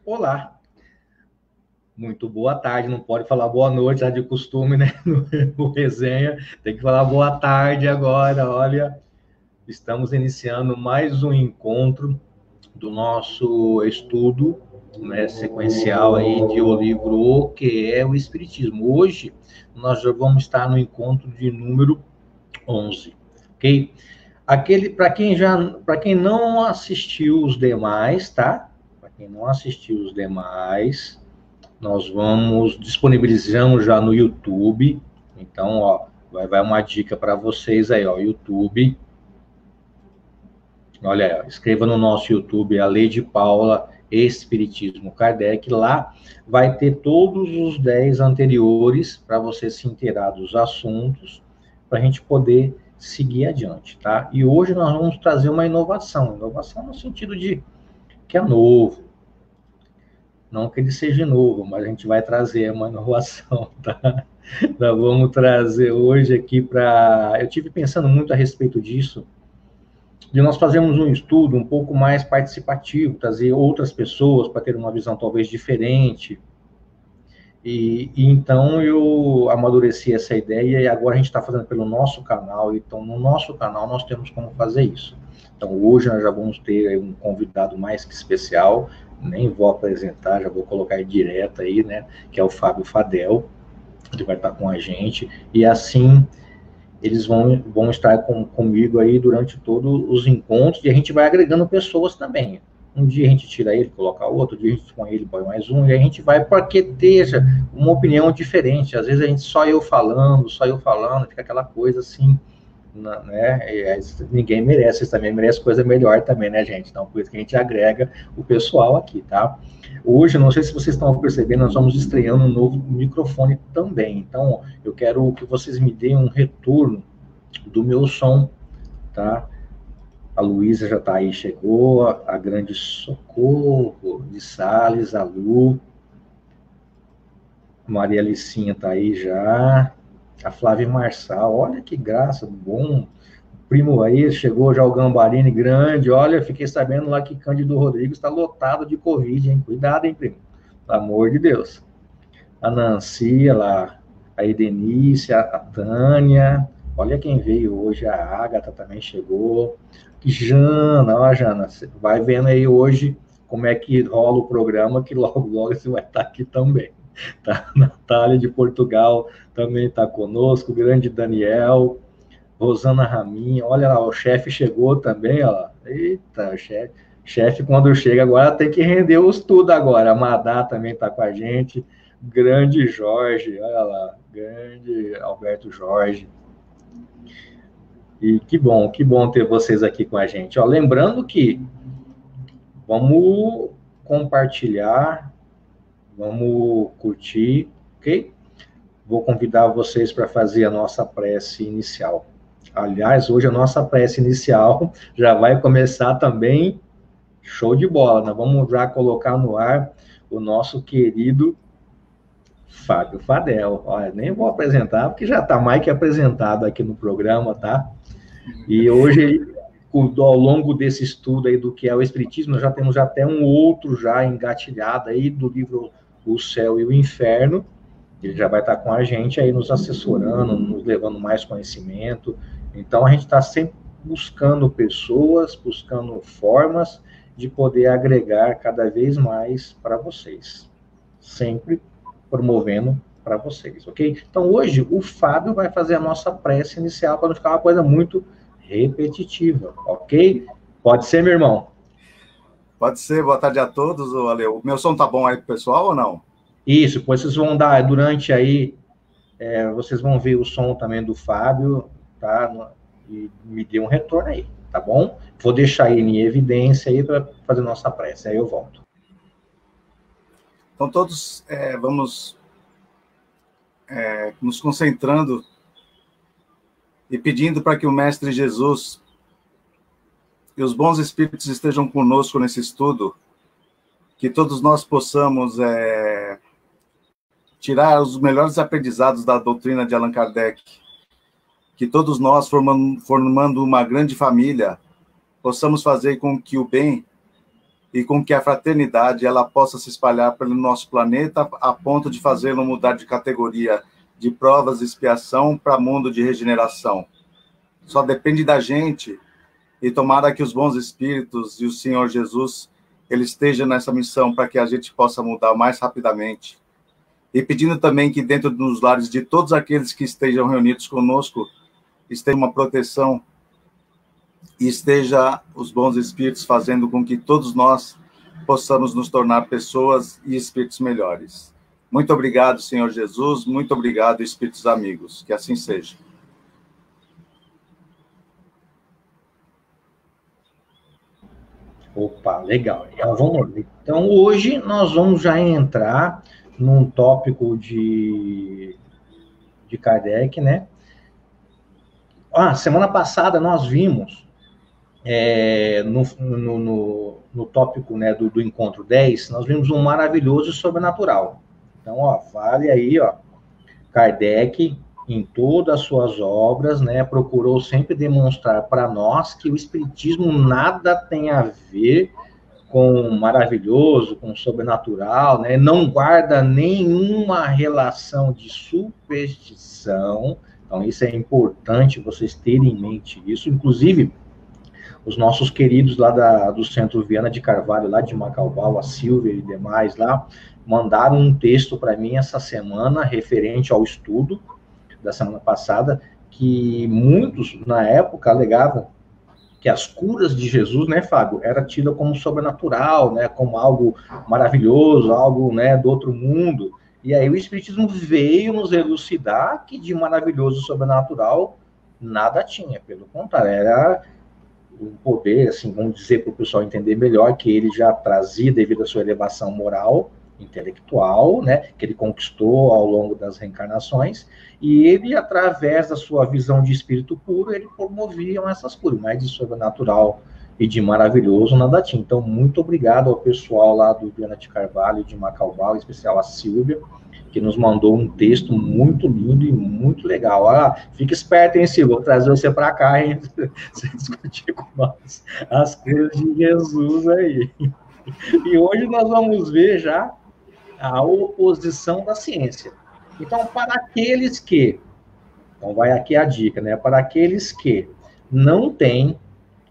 Olá, muito boa tarde, não pode falar boa noite, já de costume, né? No resenha, tem que falar boa tarde agora. Olha, estamos iniciando mais um encontro do nosso estudo, né, sequencial aí de o livro O que é o Espiritismo. Hoje nós já vamos estar no encontro de número 11, ok? Para quem não assistiu os demais, tá? Para quem não assistiu os demais, nós disponibilizamos já no YouTube. Então, ó, vai uma dica para vocês aí, ó, YouTube. Olha, escreva no nosso YouTube a Lei de Paula Espiritismo Kardec. Lá vai ter todos os 10 anteriores para você se inteirar dos assuntos, para a gente poder seguir adiante, tá? E hoje nós vamos trazer uma inovação no sentido de que é novo, não que ele seja novo, mas a gente vai trazer uma inovação, tá? Nós vamos trazer hoje aqui para... Eu tive pensando muito a respeito disso, de nós fazermos um estudo um pouco mais participativo, trazer outras pessoas para ter uma visão talvez diferente. E então eu amadureci essa ideia e agora a gente está fazendo pelo nosso canal. Então, no nosso canal nós temos como fazer isso. Então, hoje nós já vamos ter um convidado mais que especial, nem vou apresentar, já vou colocar direto aí, né, que é o Fábio Fadel, ele vai estar com a gente, e assim eles vão estar comigo aí durante todos os encontros, e a gente vai agregando pessoas também. Um dia a gente tira ele, coloca outro, dia a gente põe ele, põe mais um, e a gente vai porque esteja uma opinião diferente. Às vezes a gente só eu falando, fica aquela coisa assim, né? E ninguém merece, vocês também merecem coisa melhor também, né, gente? Então, por isso que a gente agrega o pessoal aqui, tá? Hoje, não sei se vocês estão percebendo, nós vamos estreando um novo microfone também. Então, eu quero que vocês me deem um retorno do meu som, tá? A Luísa já está aí, chegou, a grande Socorro de Sales, a Lu, Maria Alicinha está aí já, a Flávia Marçal, olha que graça, bom, primo aí, chegou já o Gambarini grande, olha, fiquei sabendo lá que Cândido Rodrigues está lotado de Covid, hein, cuidado, hein, primo, pelo amor de Deus. A Nancy, lá, a Edenice, a Tânia, olha quem veio hoje, a Ágata também chegou, Jana, ó, Jana, vai vendo aí hoje como é que rola o programa, que logo, logo você vai estar aqui também. Tá? Natália de Portugal também está conosco, grande Daniel, Rosana Raminha, olha lá, o chefe chegou também, ó. Eita, o chefe quando chega agora tem que render os tudo agora. A Madá também está com a gente, grande Jorge, olha lá, grande Alberto Jorge. E que bom ter vocês aqui com a gente. Ó, lembrando que vamos compartilhar, vamos curtir, ok? Vou convidar vocês para fazer a nossa prece inicial. Aliás, hoje a nossa prece inicial já vai começar também show de bola. Nós vamos já colocar no ar o nosso querido Fábio Fadel. Olha, nem vou apresentar, porque já está mais que apresentado aqui no programa, tá? E hoje, ao longo desse estudo aí do que é o Espiritismo, nós já temos até um outro já engatilhado aí do livro O Céu e o Inferno. Ele já vai estar com a gente aí nos assessorando, nos levando mais conhecimento. Então, a gente está sempre buscando pessoas, buscando formas de poder agregar cada vez mais para vocês. Sempre promovendo para vocês, ok? Então, hoje, o Fábio vai fazer a nossa prece inicial para não ficar uma coisa muito repetitiva, ok? Pode ser, meu irmão? Pode ser. Boa tarde a todos, Ale. O meu som tá bom aí pro pessoal ou não? Isso, depois vocês vão dar, durante aí, vocês vão ver o som também do Fábio, tá? E me dê um retorno aí, tá bom? Vou deixar ele em evidência aí para fazer nossa prece, aí eu volto. Então, todos vamos nos concentrando e pedindo para que o Mestre Jesus e os bons espíritos estejam conosco nesse estudo, que todos nós possamos tirar os melhores aprendizados da doutrina de Allan Kardec, que todos nós, formando uma grande família, possamos fazer com que o bem e com que a fraternidade ela possa se espalhar pelo nosso planeta a ponto de fazê-lo mudar de categoria de provas de expiação para mundo de regeneração. Só depende da gente, e tomara que os bons espíritos e o Senhor Jesus ele esteja nessa missão para que a gente possa mudar mais rapidamente. E pedindo também que dentro dos lares de todos aqueles que estejam reunidos conosco, esteja uma proteção e esteja os bons espíritos fazendo com que todos nós possamos nos tornar pessoas e espíritos melhores. Muito obrigado, Senhor Jesus, muito obrigado, espíritos amigos, que assim seja. Opa, legal. Então, vamos lá. Então, hoje nós vamos já entrar num tópico de Kardec, né? Semana passada nós vimos no tópico, né, do encontro 10, nós vimos um maravilhoso sobrenatural. Então, vale aí, Kardec, em todas as suas obras, né, procurou sempre demonstrar para nós que o Espiritismo nada tem a ver com maravilhoso, com sobrenatural, né, não guarda nenhuma relação de superstição. Então, isso é importante vocês terem em mente isso. Inclusive, os nossos queridos lá do Centro Viana de Carvalho, lá de Macaubal, a Silvia e demais lá, mandaram um texto para mim essa semana, referente ao estudo da semana passada, que muitos, na época, alegavam que as curas de Jesus, né, Fábio, era tida como sobrenatural, né, como algo maravilhoso, algo, né, do outro mundo. E aí o Espiritismo veio nos elucidar que de maravilhoso sobrenatural nada tinha, pelo contrário, era um poder, assim, vamos dizer para o pessoal entender melhor, que ele já trazia devido à sua elevação moral, intelectual, né, que ele conquistou ao longo das reencarnações, e ele, através da sua visão de espírito puro, ele promovia essas curas, mas de sobrenatural e de maravilhoso nada tinha. Então, muito obrigado ao pessoal lá do Viana de Carvalho, de Macaubal, em especial a Silvia, que nos mandou um texto muito lindo e muito legal. Fica esperto, hein, Silvia? Vou trazer você para cá, hein? Você discutir com nós as curas de Jesus aí. E hoje nós vamos ver já a oposição da ciência. Então, para aqueles que... Então, vai aqui a dica, né? Para aqueles que não têm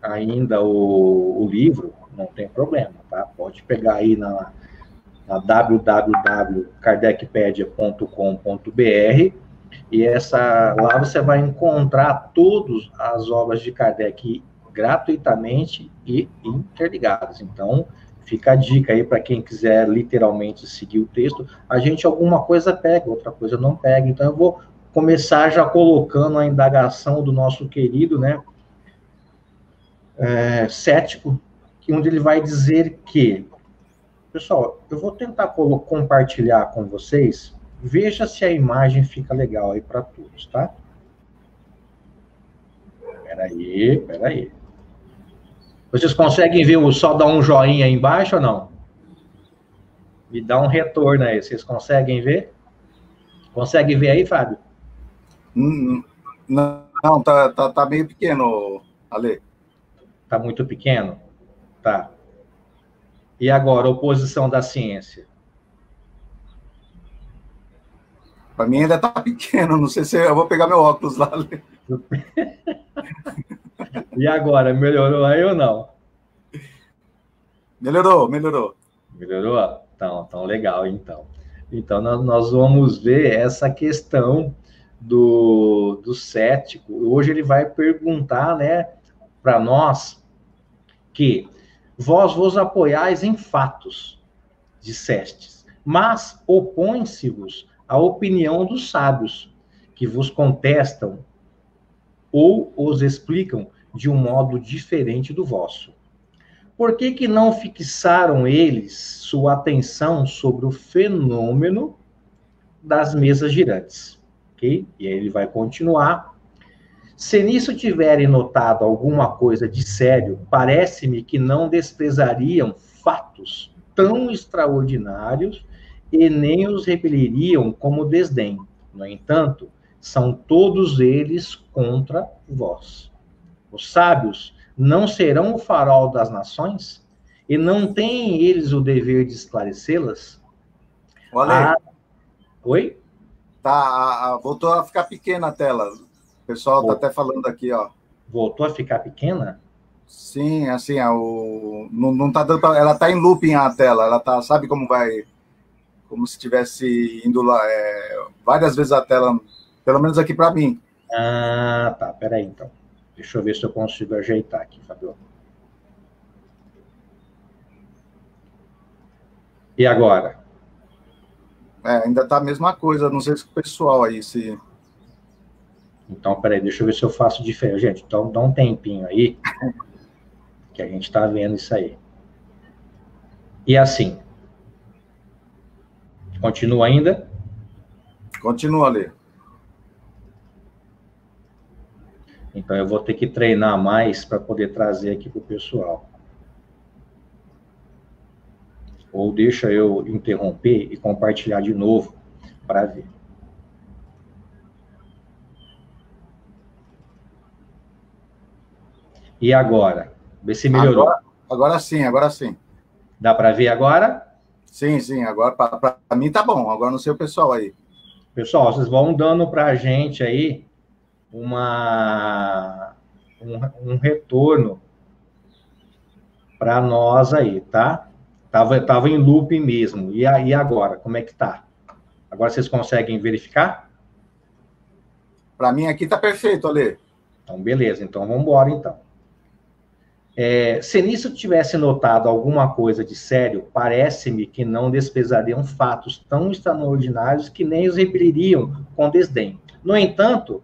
ainda o livro, não tem problema, tá? Pode pegar aí na www.kardecpedia.com.br e lá você vai encontrar todas as obras de Kardec gratuitamente e interligadas. Então, fica a dica aí para quem quiser literalmente seguir o texto. A gente alguma coisa pega, outra coisa não pega. Então, eu vou começar já colocando a indagação do nosso querido, né, cético, onde ele vai dizer que... Pessoal, eu vou tentar compartilhar com vocês. Veja se a imagem fica legal aí para todos, tá? Peraí. Vocês conseguem ver só dar um joinha aí embaixo ou não? Me dá um retorno aí. Vocês conseguem ver? Consegue ver aí, Fábio? Não, tá meio pequeno, Ale. Tá muito pequeno? Tá. E agora, oposição da ciência? Para mim ainda tá pequeno, não sei se eu vou pegar meu óculos lá. E agora, melhorou aí ou não? Melhorou. Melhorou? Então legal, então. Então, nós vamos ver essa questão do cético. Hoje ele vai perguntar, né, para nós que vós vos apoiais em fatos, dissestes, mas opõe-se-vos à opinião dos sábios, que vos contestam ou os explicam de um modo diferente do vosso. Por que não fixaram eles sua atenção sobre o fenômeno das mesas girantes? Ok? E aí ele vai continuar. Se nisso tiverem notado alguma coisa de sério, parece-me que não desprezariam fatos tão extraordinários e nem os repeliriam como desdém. No entanto, são todos eles contra vós. Os sábios não serão o farol das nações? E não têm eles o dever de esclarecê-las? Olha, oi? Tá, voltou a ficar pequena a tela. O pessoal está até falando aqui, ó. Voltou a ficar pequena? Sim, assim, não tá dando pra, ela está em looping a tela, ela tá, sabe como vai, como se estivesse indo lá, várias vezes a tela, pelo menos aqui para mim. Ah, tá, peraí então. Deixa eu ver se eu consigo ajeitar aqui, Fabio. E agora? Ainda tá a mesma coisa, não sei se o pessoal aí se... Então, peraí, deixa eu ver se eu faço diferente. Gente, então dá um tempinho aí, que a gente tá vendo isso aí. E assim. Continua ainda? Continua ali. Então, eu vou ter que treinar mais para poder trazer aqui para o pessoal. Ou deixa eu interromper e compartilhar de novo para ver. E agora? Vê se melhorou. Agora sim, agora sim. Dá para ver agora? Sim, agora para mim tá bom, agora não sei o pessoal aí. Pessoal, vocês vão dando para a gente aí um retorno para nós aí, tá? Tava em loop mesmo. E aí agora, como é que tá? Agora vocês conseguem verificar? Para mim aqui tá perfeito, Ale. Então, beleza. Então, vamos embora, então. Se nisso tivesse notado alguma coisa de sério, parece-me que não desprezariam fatos tão extraordinários que nem os repeliriam com desdém. No entanto,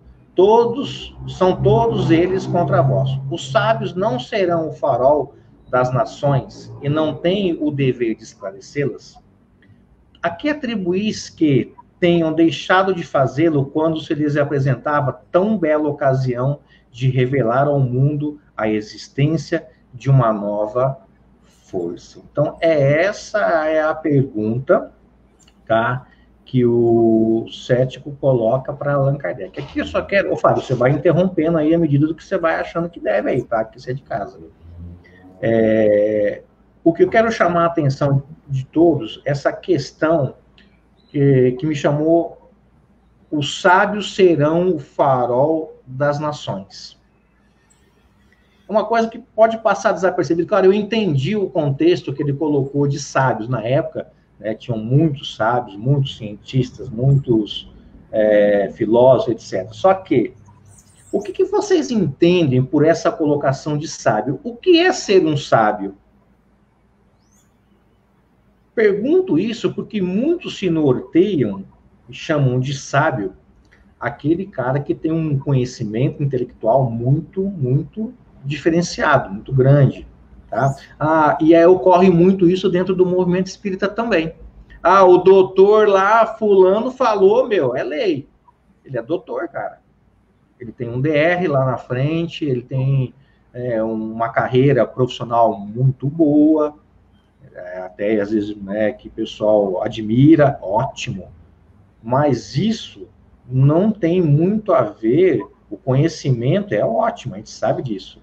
são todos eles contra vós. Os sábios não serão o farol das nações e não têm o dever de esclarecê-las? A que atribuís que tenham deixado de fazê-lo quando se lhes apresentava tão bela ocasião de revelar ao mundo a existência de uma nova força? Então, essa é a pergunta, tá, que o cético coloca para Allan Kardec. Aqui eu só quero... Fábio, você vai interrompendo aí à medida do que você vai achando que deve aí, tá? Que você é de casa. O que eu quero chamar a atenção de todos, essa questão que me chamou: os sábios serão o farol das nações. Uma coisa que pode passar desapercebido, claro, eu entendi o contexto que ele colocou de sábios na época, né, tinham muitos sábios, muitos cientistas, muitos filósofos, etc. Só que, o que vocês entendem por essa colocação de sábio? O que é ser um sábio? Pergunto isso porque muitos se norteiam e chamam de sábio aquele cara que tem um conhecimento intelectual muito, muito diferenciado, muito grande, tá? E aí ocorre muito isso dentro do movimento espírita também. O doutor lá, fulano, falou, é lei. Ele é doutor, cara. Ele tem um DR lá na frente, ele tem uma carreira profissional muito boa, até às vezes, né, que o pessoal admira, ótimo. Mas isso não tem muito a ver, o conhecimento é ótimo, a gente sabe disso.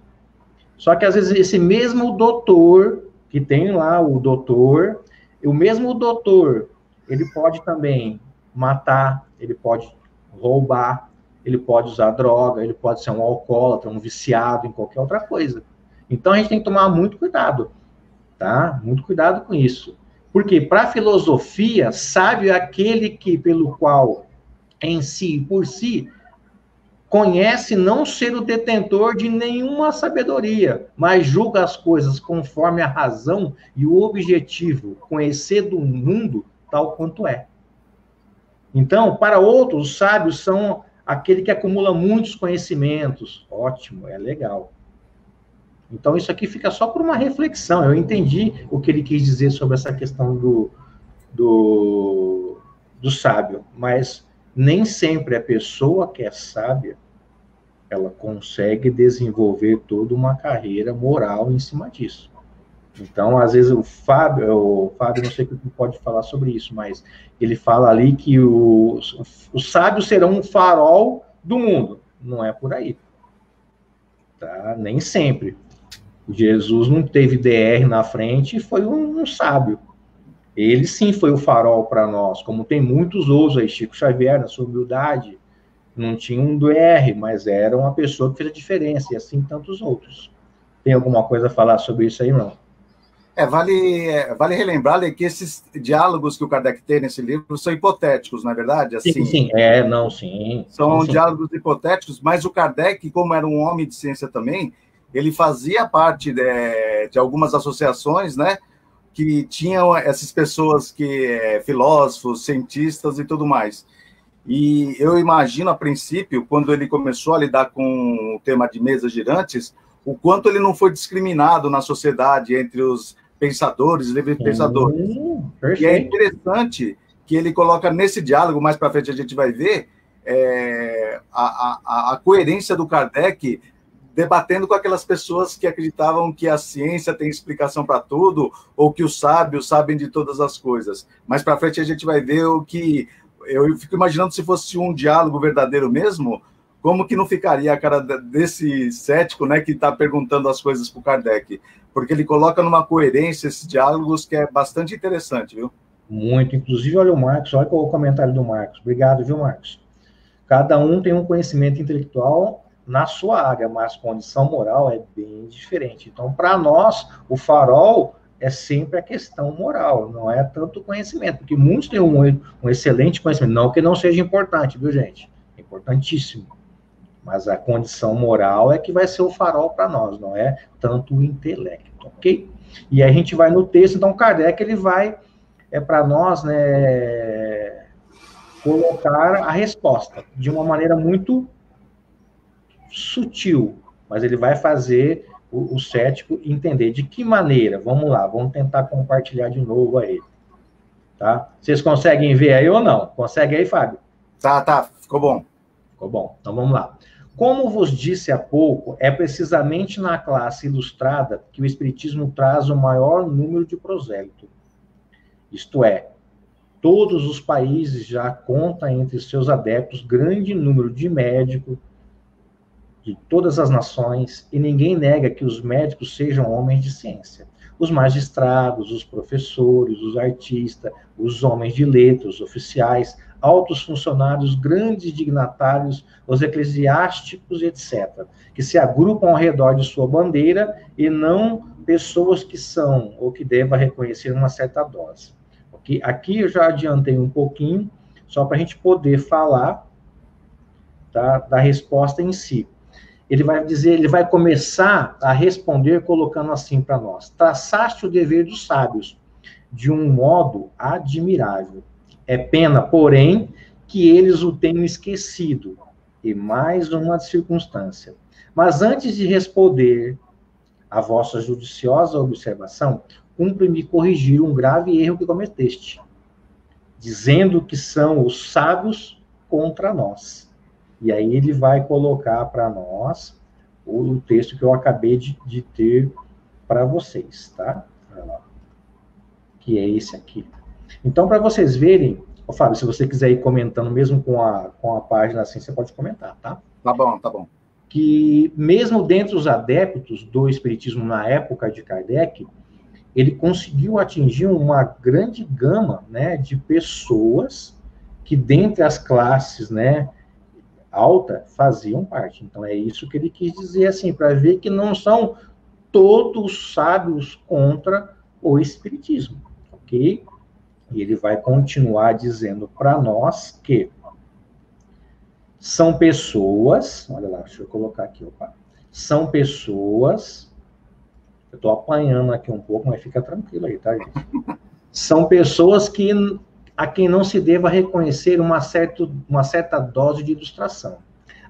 Só que às vezes esse mesmo doutor, que tem lá o doutor, o mesmo doutor, ele pode também matar, ele pode roubar, ele pode usar droga, ele pode ser um alcoólatra, um viciado em qualquer outra coisa. Então a gente tem que tomar muito cuidado, tá? Muito cuidado com isso. Porque para a filosofia, sábio é aquele que, pelo qual, em si, por si, conhece não ser o detentor de nenhuma sabedoria, mas julga as coisas conforme a razão e o objetivo, conhecer do mundo tal quanto é. Então, para outros, os sábios são aquele que acumula muitos conhecimentos. Ótimo, é legal. Então, isso aqui fica só por uma reflexão. Eu entendi o que ele quis dizer sobre essa questão do sábio, mas nem sempre a pessoa que é sábia, ela consegue desenvolver toda uma carreira moral em cima disso. Então, às vezes, o Fábio, não sei o que pode falar sobre isso, mas ele fala ali que os sábios serão um farol do mundo. Não é por aí. Tá? Nem sempre. Jesus não teve DR na frente e foi um sábio. Ele sim foi o farol para nós, como tem muitos outros aí, Chico Xavier, na sua humildade, não tinha um DR, mas era uma pessoa que fez a diferença, e assim tantos outros. Tem alguma coisa a falar sobre isso aí, não? Vale relembrar que esses diálogos que o Kardec tem nesse livro são hipotéticos, não é verdade? Assim, sim. Sim. São diálogos hipotéticos, mas o Kardec, como era um homem de ciência também, ele fazia parte de algumas associações, né? Que tinham essas pessoas filósofos, cientistas e tudo mais. E eu imagino, a princípio, quando ele começou a lidar com o tema de mesas girantes, o quanto ele não foi discriminado na sociedade entre os pensadores, livres pensadores. E é interessante que ele coloca nesse diálogo, mais para frente a gente vai ver, a coerência do Kardec debatendo com aquelas pessoas que acreditavam que a ciência tem explicação para tudo, ou que os sábios sabem de todas as coisas. Mais para frente a gente vai ver o que... Eu fico imaginando se fosse um diálogo verdadeiro mesmo, como que não ficaria a cara desse cético, né, que está perguntando as coisas para o Kardec? Porque ele coloca numa coerência esses diálogos que é bastante interessante, viu? Muito. Inclusive, olha o Marcos, olha o comentário do Marcos. Obrigado, viu, Marcos? Cada um tem um conhecimento intelectual na sua área, mas condição moral é bem diferente. Então, para nós, o farol é sempre a questão moral, não é tanto conhecimento, porque muitos têm um excelente conhecimento, não que não seja importante, viu, gente? É importantíssimo. Mas a condição moral é que vai ser o farol para nós, não é tanto o intelecto, ok? E aí a gente vai no texto, então Kardec, ele vai, para nós, né, colocar a resposta de uma maneira muito sutil, mas ele vai fazer o cético entender de que maneira. Vamos lá, vamos tentar compartilhar de novo aí, tá? Vocês conseguem ver aí ou não? Consegue aí, Fábio? Tá, ficou bom. Ficou bom, então vamos lá. Como vos disse há pouco, é precisamente na classe ilustrada que o Espiritismo traz o maior número de prosélitos. Isto é, todos os países já contam entre seus adeptos grande número de médicos de todas as nações, e ninguém nega que os médicos sejam homens de ciência. Os magistrados, os professores, os artistas, os homens de letras, os oficiais, altos funcionários, grandes dignatários, os eclesiásticos, etc., que se agrupam ao redor de sua bandeira e não pessoas que são ou que devem reconhecer uma certa dose. Okay? Aqui eu já adiantei um pouquinho, só para a gente poder falar, tá, da resposta em si. Ele vai dizer, ele vai começar a responder colocando assim para nós: traçaste o dever dos sábios de um modo admirável. É pena, porém, que eles o tenham esquecido, e mais uma circunstância. Mas antes de responder a vossa judiciosa observação, cumpre-me corrigir um grave erro que cometeste, dizendo que são os sábios contra nós. E aí ele vai colocar para nós o texto que eu acabei de ter para vocês, tá? Que é esse aqui. Então, para vocês verem, Fábio, se você quiser ir comentando, mesmo com a página assim, você pode comentar, tá? Tá bom. Que mesmo dentre os adeptos do Espiritismo na época de Kardec, ele conseguiu atingir uma grande gama, né, de pessoas que dentre as classes, né, alta, faziam parte. Então, é isso que ele quis dizer, assim, para ver que não são todos sábios contra o Espiritismo, ok? E ele vai continuar dizendo para nós que são pessoas, olha lá, deixa eu colocar aqui, são pessoas, eu estou apanhando aqui um pouco, mas fica tranquilo aí, tá, gente? São pessoas a quem não se deva reconhecer uma certa dose de ilustração.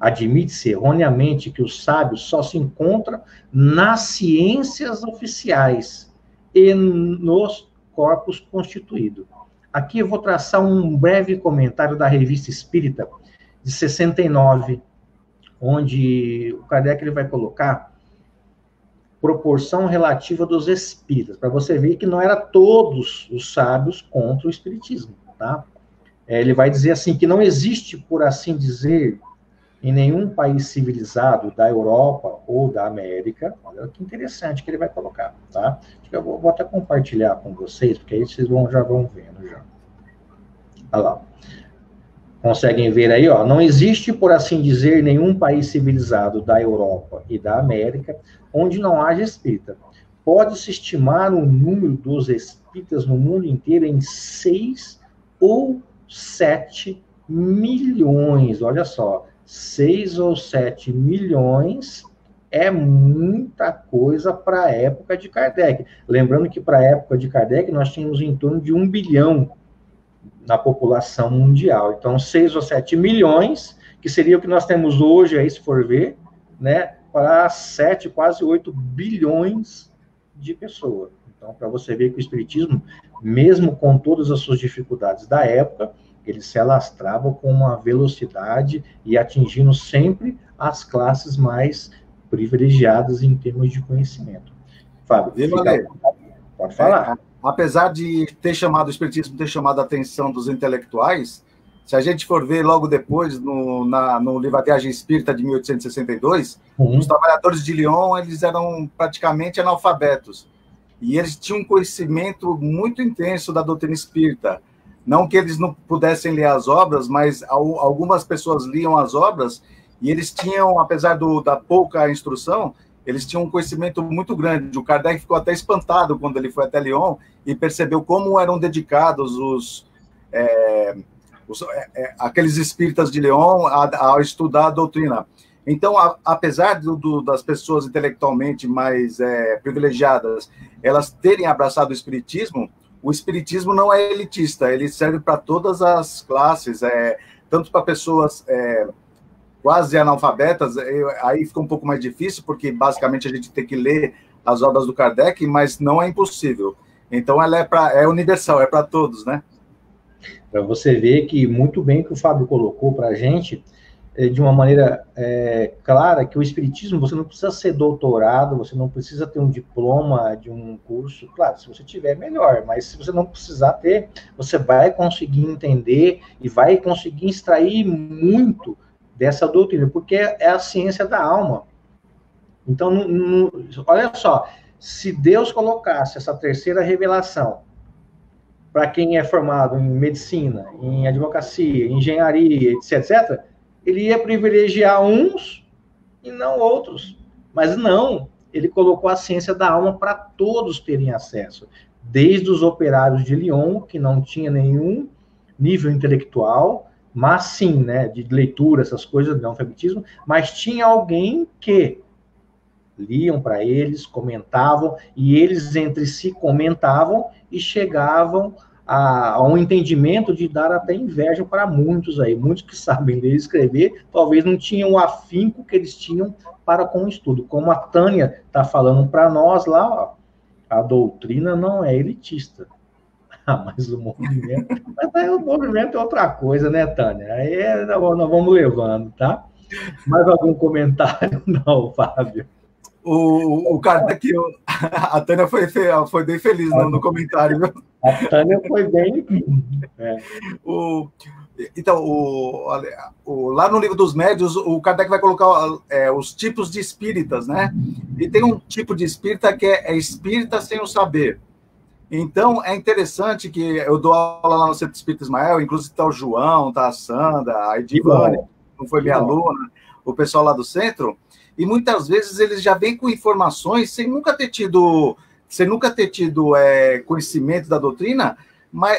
Admite-se erroneamente que os sábios só se encontram nas ciências oficiais e nos corpos constituídos. Aqui eu vou traçar um breve comentário da Revista Espírita, de 69, onde o Kardec ele vai colocar proporção relativa dos espíritas, para você ver que não era todos os sábios contra o espiritismo, tá? Ele vai dizer assim, que não existe, por assim dizer, em nenhum país civilizado da Europa ou da América. Olha que interessante que ele vai colocar, tá? Eu vou até compartilhar com vocês, porque aí vocês já vão vendo já. Olha lá. Conseguem ver aí, ó, não existe, por assim dizer, nenhum país civilizado da Europa e da América onde não haja espírita. Pode-se estimar o número dos espíritas no mundo inteiro em 6 ou 7 milhões. Olha só, 6 ou 7 milhões é muita coisa para a época de Kardec. Lembrando que para a época de Kardec nós tínhamos em torno de 1 bilhão na população mundial. Então, 6 ou 7 milhões, que seria o que nós temos hoje, aí, se for ver, né, para 7, quase 8 bilhões de pessoas. Então, para você ver que o Espiritismo, mesmo com todas as suas dificuldades da época, ele se alastrava com uma velocidade e atingindo sempre as classes mais privilegiadas em termos de conhecimento. Fábio, pode falar. Apesar de ter chamado o Espiritismo, ter chamado a atenção dos intelectuais, se a gente for ver logo depois, no livro A Viagem Espírita, de 1862, os trabalhadores de Lyon, eles eram praticamente analfabetos. E eles tinham um conhecimento muito intenso da doutrina espírita. Não que eles não pudessem ler as obras, mas algumas pessoas liam as obras e eles tinham, apesar da pouca instrução, eles tinham um conhecimento muito grande. O Kardec ficou até espantado quando ele foi até Lyon e percebeu como eram dedicados aqueles espíritas de Lyon a estudar a doutrina. Então, apesar das pessoas intelectualmente mais privilegiadas, elas terem abraçado o espiritismo não é elitista, ele serve para todas as classes, tanto para pessoas quase analfabetas, aí fica um pouco mais difícil, porque basicamente a gente tem que ler as obras do Kardec, mas não é impossível. Então, ela é universal, é para todos, né? Para você ver que muito bem que o Fábio colocou para a gente, de uma maneira clara, que o Espiritismo, você não precisa ser doutorado, você não precisa ter um diploma de um curso, claro, se você tiver, melhor, mas se você não precisar ter, você vai conseguir entender e vai conseguir extrair muito dessa doutrina, porque é a ciência da alma. Então, olha só, se Deus colocasse essa terceira revelação para quem é formado em medicina, em advocacia, em engenharia, etc., ele ia privilegiar uns e não outros. Mas não, ele colocou a ciência da alma para todos terem acesso. Desde os operários de Lyon, que não tinha nenhum nível intelectual, mas sim, né, de leitura, essas coisas, de alfabetismo, mas tinha alguém que liam para eles, comentavam, e eles entre si comentavam e chegavam a um entendimento de dar até inveja para muitos aí, muitos que sabem ler e escrever, talvez não tinham o afinco que eles tinham para com o estudo. Como a Tânia está falando para nós lá, ó, a doutrina não é elitista. Mas o movimento é outra coisa, né, Tânia? Aí nós vamos levando, tá? Mais algum comentário? Não, Fábio. O Kardec, a Tânia foi bem feliz no comentário, viu? A Tânia foi bem... Então, lá no livro dos médiuns, o Kardec vai colocar os tipos de espíritas, né? E tem um tipo de espírita que é espírita sem o saber. Então, é interessante que eu dou aula lá no Centro Espírita Ismael, inclusive está o João, está a Sandra, a Edivane, não foi minha aluna, o pessoal lá do centro, e muitas vezes eles já vêm com informações sem nunca ter tido conhecimento da doutrina, mas,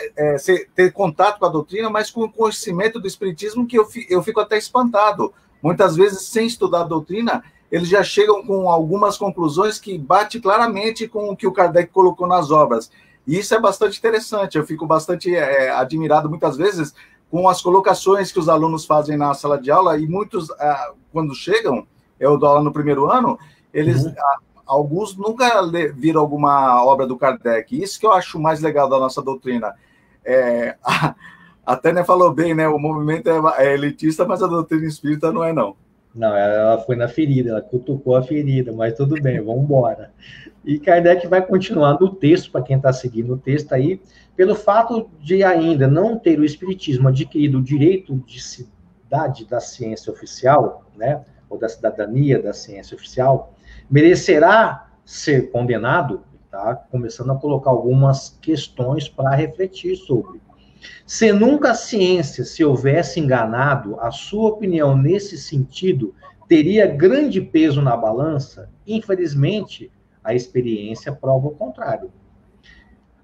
ter contato com a doutrina, mas com o conhecimento do espiritismo que eu fico até espantado. Muitas vezes, sem estudar a doutrina, eles já chegam com algumas conclusões que batem claramente com o que o Kardec colocou nas obras. E isso é bastante interessante, eu fico bastante admirado muitas vezes com as colocações que os alunos fazem na sala de aula, e muitos, quando chegam, eu dou aula no primeiro ano, eles, alguns nunca viram alguma obra do Kardec. Isso que eu acho mais legal da nossa doutrina. A Tânia falou bem, né? O movimento é elitista, mas a doutrina espírita não é, não. Não, ela foi na ferida, ela cutucou a ferida, mas tudo bem, vamos embora. E Kardec vai continuar no texto, para quem está seguindo o texto aí, pelo fato de ainda não ter o espiritismo adquirido o direito de cidade da ciência oficial, né? ou da cidadania da ciência oficial, merecerá ser condenado, tá? Começando a colocar algumas questões para refletir sobre. Se nunca a ciência se houvesse enganado, a sua opinião nesse sentido teria grande peso na balança? Infelizmente, a experiência prova o contrário.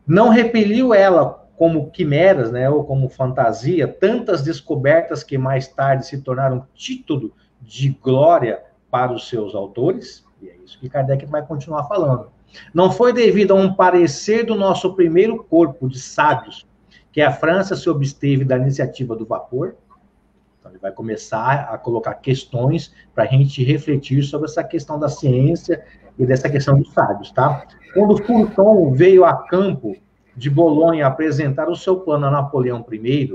Não repeliu ela como quimeras, né, ou como fantasia, tantas descobertas que mais tarde se tornaram título de glória para os seus autores? E é isso que Kardec vai continuar falando. Não foi devido a um parecer do nosso primeiro corpo de sábios que a França se absteve da iniciativa do vapor? Então, ele vai começar a colocar questões para a gente refletir sobre essa questão da ciência e dessa questão dos sábios, tá? Quando Fulton veio a campo de Bolonha apresentar o seu plano a Napoleão I,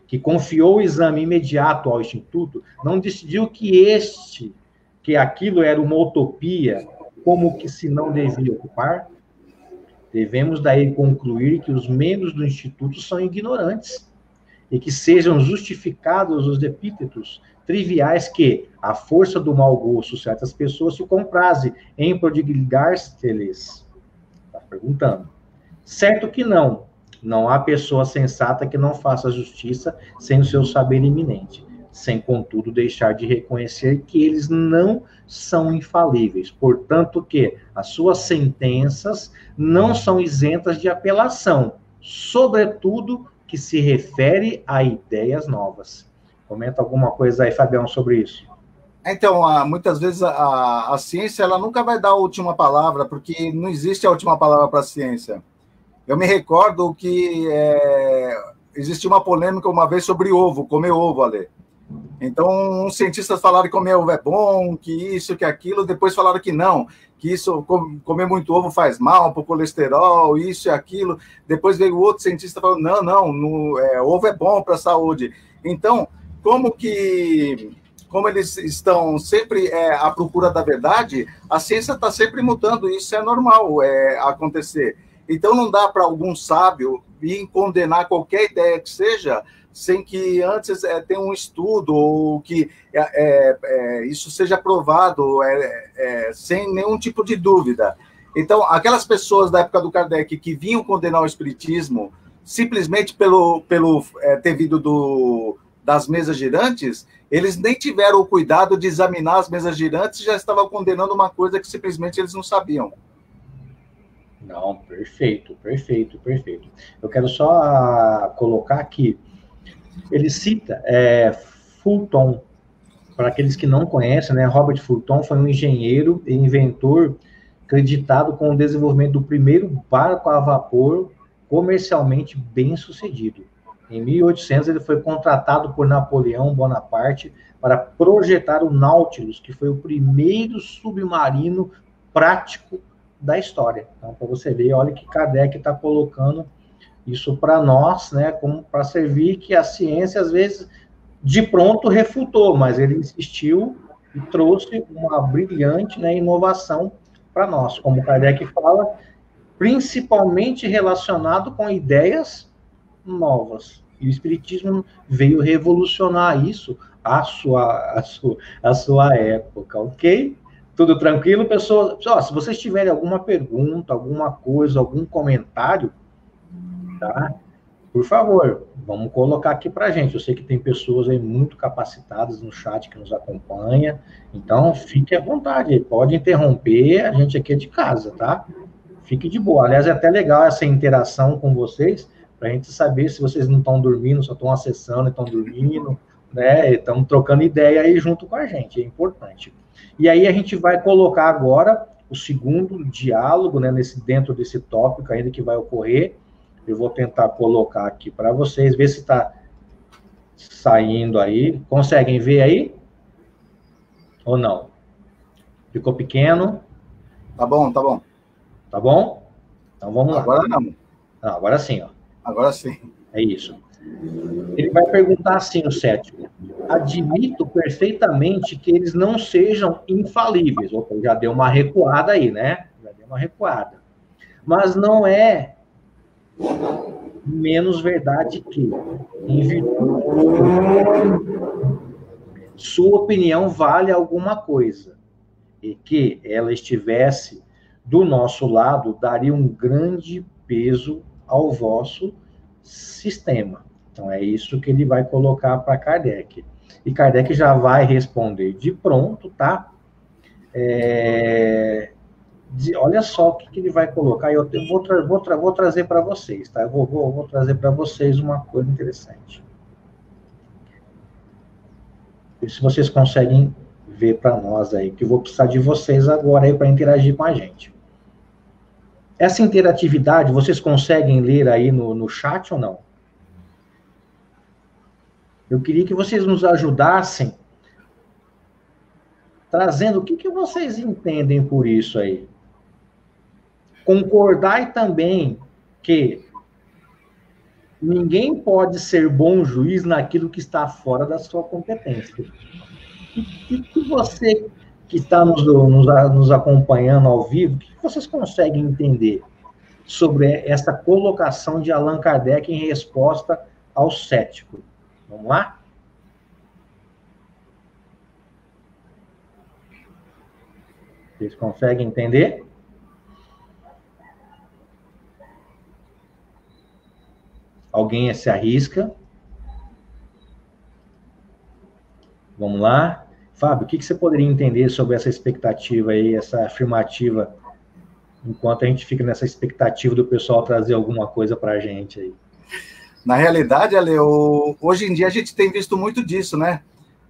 que confiou o exame imediato ao Instituto, não decidiu que aquilo era uma utopia, como que se não devia ocupar? Devemos daí concluir que os membros do Instituto são ignorantes e que sejam justificados os epítetos triviais que a força do mau gosto certas pessoas se compraze em prodigar-se-lhes. Está perguntando. Certo que não. Não há pessoa sensata que não faça justiça sem o seu saber iminente, sem, contudo, deixar de reconhecer que eles não são infalíveis. Portanto, que as suas sentenças não são isentas de apelação, sobretudo que se refere a ideias novas. Comenta alguma coisa aí, Fabião, sobre isso. Então, muitas vezes a ciência ela nunca vai dar a última palavra, porque não existe a última palavra para a ciência. Eu me recordo que existiu uma polêmica uma vez sobre ovo, comer ovo, Ale. Então, uns cientistas falaram que comer ovo é bom, que isso, que aquilo, depois falaram que não, que isso, comer muito ovo faz mal para o colesterol, isso e aquilo. Depois veio outro cientista falando, ovo é bom para a saúde. Então, como eles estão sempre à procura da verdade, a ciência está sempre mudando, isso é normal acontecer. Então, não dá para algum sábio vir condenar qualquer ideia que seja, sem que antes tenha um estudo, ou que isso seja provado, sem nenhum tipo de dúvida. Então, aquelas pessoas da época do Kardec que vinham condenar o espiritismo, simplesmente pelo ter vindo das mesas girantes, eles nem tiveram o cuidado de examinar as mesas girantes e já estavam condenando uma coisa que simplesmente eles não sabiam. Não, perfeito. Eu quero só colocar aqui, ele cita Fulton, para aqueles que não conhecem, né, Robert Fulton foi um engenheiro e inventor acreditado com o desenvolvimento do primeiro barco a vapor comercialmente bem sucedido. Em 1800, ele foi contratado por Napoleão Bonaparte para projetar o Nautilus, que foi o primeiro submarino prático da história. Então, para você ver, olha que Kardec está colocando isso para nós, né, como para servir que a ciência, às vezes, de pronto refutou, mas ele insistiu e trouxe uma brilhante, né, inovação para nós, como Kardec fala, principalmente relacionado com ideias novas. E o Espiritismo veio revolucionar isso à sua época, ok? Tudo tranquilo, pessoal? Se vocês tiverem alguma pergunta, alguma coisa, algum comentário, tá? Por favor, vamos colocar aqui para a gente. Eu sei que tem pessoas aí muito capacitadas no chat que nos acompanha, então fique à vontade, pode interromper, a gente aqui é de casa, tá? Fique de boa. Aliás, é até legal essa interação com vocês, para a gente saber se vocês não estão dormindo, só estão acessando, estão dormindo, né? Estão trocando ideia aí junto com a gente, é importante. E aí a gente vai colocar agora o segundo diálogo, né, dentro desse tópico ainda que vai ocorrer. Eu vou tentar colocar aqui para vocês, ver se está saindo aí. Conseguem ver aí? Ou não? Ficou pequeno? Tá bom. Tá bom? Então vamos lá. Agora não. Não, agora sim, ó. Agora sim. É isso. Ele vai perguntar assim, o sétimo. Admito perfeitamente que eles não sejam infalíveis. Opa, já deu uma recuada aí, né? Já deu uma recuada. Mas não é menos verdade que, em virtude sua opinião vale alguma coisa, e que ela estivesse do nosso lado, daria um grande peso ao vosso sistema. Então, é isso que ele vai colocar para Kardec. E Kardec já vai responder de pronto, tá? Olha só o que ele vai colocar, eu vou trazer para vocês, tá? Eu vou trazer para vocês uma coisa interessante. Se vocês conseguem ver para nós aí, que eu vou precisar de vocês agora aí para interagir com a gente. Essa interatividade, vocês conseguem ler aí no chat ou não? Eu queria que vocês nos ajudassem trazendo o que vocês entendem por isso aí. Concordar também que ninguém pode ser bom juiz naquilo que está fora da sua competência. E que você que está nos acompanhando ao vivo, o que vocês conseguem entender sobre essa colocação de Allan Kardec em resposta ao cético? Vamos lá? Vocês conseguem entender? Alguém se arrisca? Vamos lá? Fábio, o que você poderia entender sobre essa expectativa aí, essa afirmativa, enquanto a gente fica nessa expectativa do pessoal trazer alguma coisa para a gente aí? Na realidade, Ale, hoje em dia a gente tem visto muito disso, né?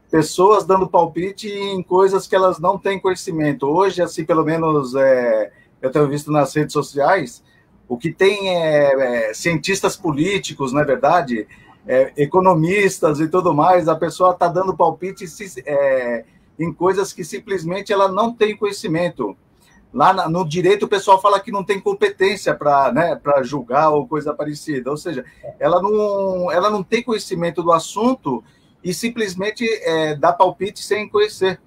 Pessoas dando palpite em coisas que elas não têm conhecimento. Hoje, assim, pelo menos, eu tenho visto nas redes sociais, o que tem cientistas políticos, não é verdade? Economistas e tudo mais, a pessoa está dando palpite em coisas que simplesmente ela não tem conhecimento. Lá no direito, o pessoal fala que não tem competência para julgar ou coisa parecida. Ou seja, ela não tem conhecimento do assunto e simplesmente dá palpite sem conhecer.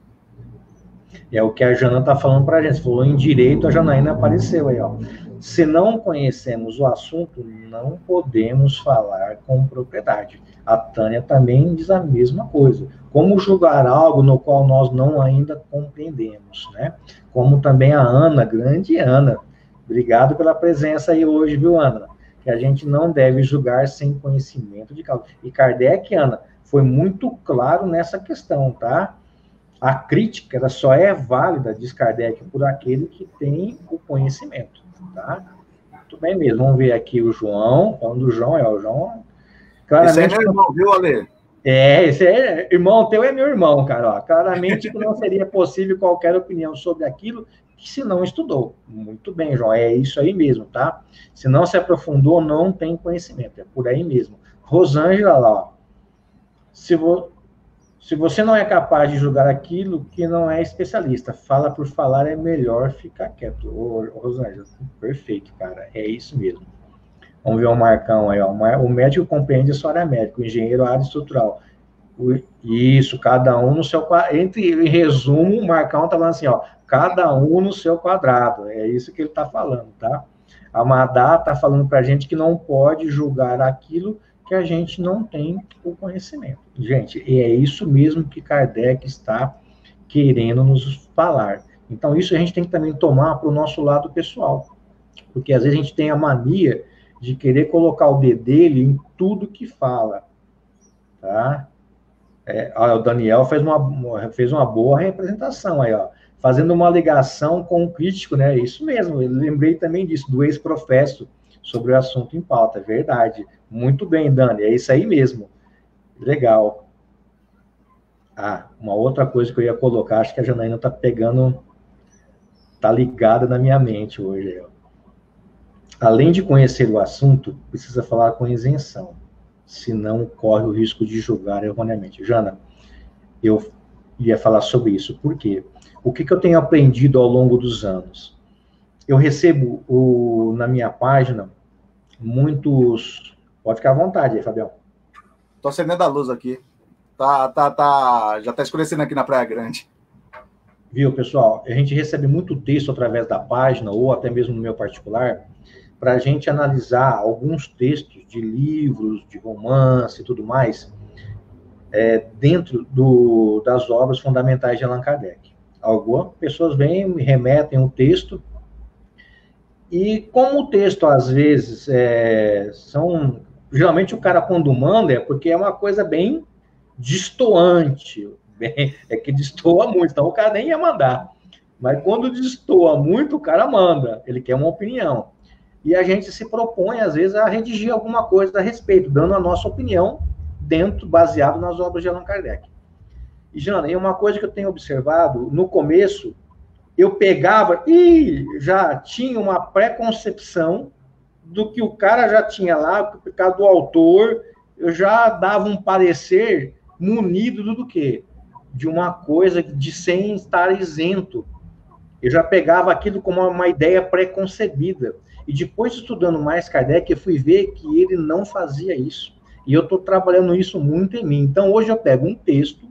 É o que a Jana está falando para a gente. Você falou em direito, a Janaína apareceu aí, ó. Se não conhecemos o assunto, não podemos falar com propriedade. A Tânia também diz a mesma coisa. Como julgar algo no qual nós não ainda compreendemos, né? Como também a Ana, grande Ana. Obrigado pela presença aí hoje, viu, Ana? Que a gente não deve julgar sem conhecimento de causa. E Kardec, Ana, foi muito claro nessa questão, tá? A crítica ela só é válida, diz Kardec, por aquele que tem o conhecimento, tá? Muito bem mesmo. Vamos ver aqui o João. Falando do João, o João... Claramente, esse é meu irmão, viu, Ale? Esse é irmão teu, é meu irmão, cara. Ó. Claramente que não seria possível qualquer opinião sobre aquilo que se não estudou. Muito bem, João, é isso aí mesmo, tá? Se não se aprofundou, não tem conhecimento. É por aí mesmo. Rosângela, lá, ó. Se você não é capaz de julgar aquilo que não é especialista, fala por falar, é melhor ficar quieto. Ô, Rosângela, perfeito, cara. É isso mesmo. Vamos ver o Marcão aí, ó. O médico compreende a sua área médica, o engenheiro a área estrutural. Isso, cada um no seu quadrado. Em resumo, o Marcão está falando assim, ó, cada um no seu quadrado. É isso que ele está falando, tá? A Madá está falando para a gente que não pode julgar aquilo que a gente não tem o conhecimento. Gente, é isso mesmo que Kardec está querendo nos falar. Então, isso a gente tem que também tomar para o nosso lado pessoal. Porque, às vezes, a gente tem a mania de querer colocar o dele em tudo que fala. Tá? O Daniel fez uma boa representação aí, ó. Fazendo uma ligação com o crítico, né? Isso mesmo, eu lembrei também disso, do ex-professo, sobre o assunto em pauta, é verdade. Muito bem, Dani, é isso aí mesmo. Legal. Uma outra coisa que eu ia colocar, acho que a Janaína está pegando, está ligada na minha mente hoje. Ó. Além de conhecer o assunto, precisa falar com isenção, senão corre o risco de julgar erroneamente. Jana, eu ia falar sobre isso. Por quê? O que eu tenho aprendido ao longo dos anos? Eu recebo na minha página muitos... Pode ficar à vontade aí, Fabião. Estou acendendo a luz aqui. Já está escurecendo aqui na Praia Grande. Viu, pessoal? A gente recebe muito texto através da página, ou até mesmo no meu particular, para a gente analisar alguns textos de livros, de romance e tudo mais. dentro das obras fundamentais de Allan Kardec. Algumas pessoas vêm, me remetem o texto, e como o texto, às vezes, geralmente o cara, quando manda, é porque é uma coisa bem destoante, que destoa muito, então o cara nem ia mandar. Mas quando destoa muito, o cara manda, ele quer uma opinião. E a gente se propõe, às vezes, a redigir alguma coisa a respeito, dando a nossa opinião, baseado nas obras de Allan Kardec. E, Jana, uma coisa que eu tenho observado, no começo, eu pegava e já tinha uma preconcepção do que o cara já tinha lá, por causa do autor, eu já dava um parecer munido do quê? De uma coisa sem estar isento. Eu já pegava aquilo como uma ideia preconcebida. E depois, estudando mais Kardec, eu fui ver que ele não fazia isso. E eu estou trabalhando isso muito em mim. Então, hoje eu pego um texto,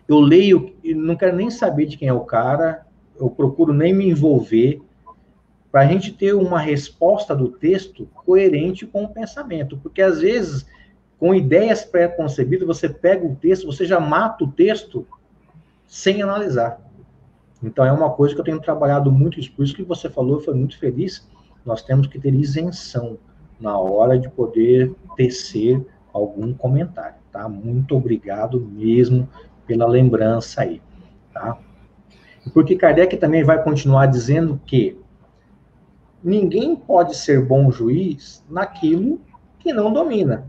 eu leio e não quero nem saber de quem é o cara, eu procuro nem me envolver, para a gente ter uma resposta do texto coerente com o pensamento. Porque, às vezes, com ideias pré-concebidas, você pega o texto, você já mata o texto sem analisar. Então, é uma coisa que eu tenho trabalhado muito, por isso que você falou, eu fui muito feliz, nós temos que ter isenção na hora de poder tecer algum comentário, tá? Muito obrigado mesmo pela lembrança aí, tá? Porque Kardec também vai continuar dizendo que ninguém pode ser bom juiz naquilo que não domina.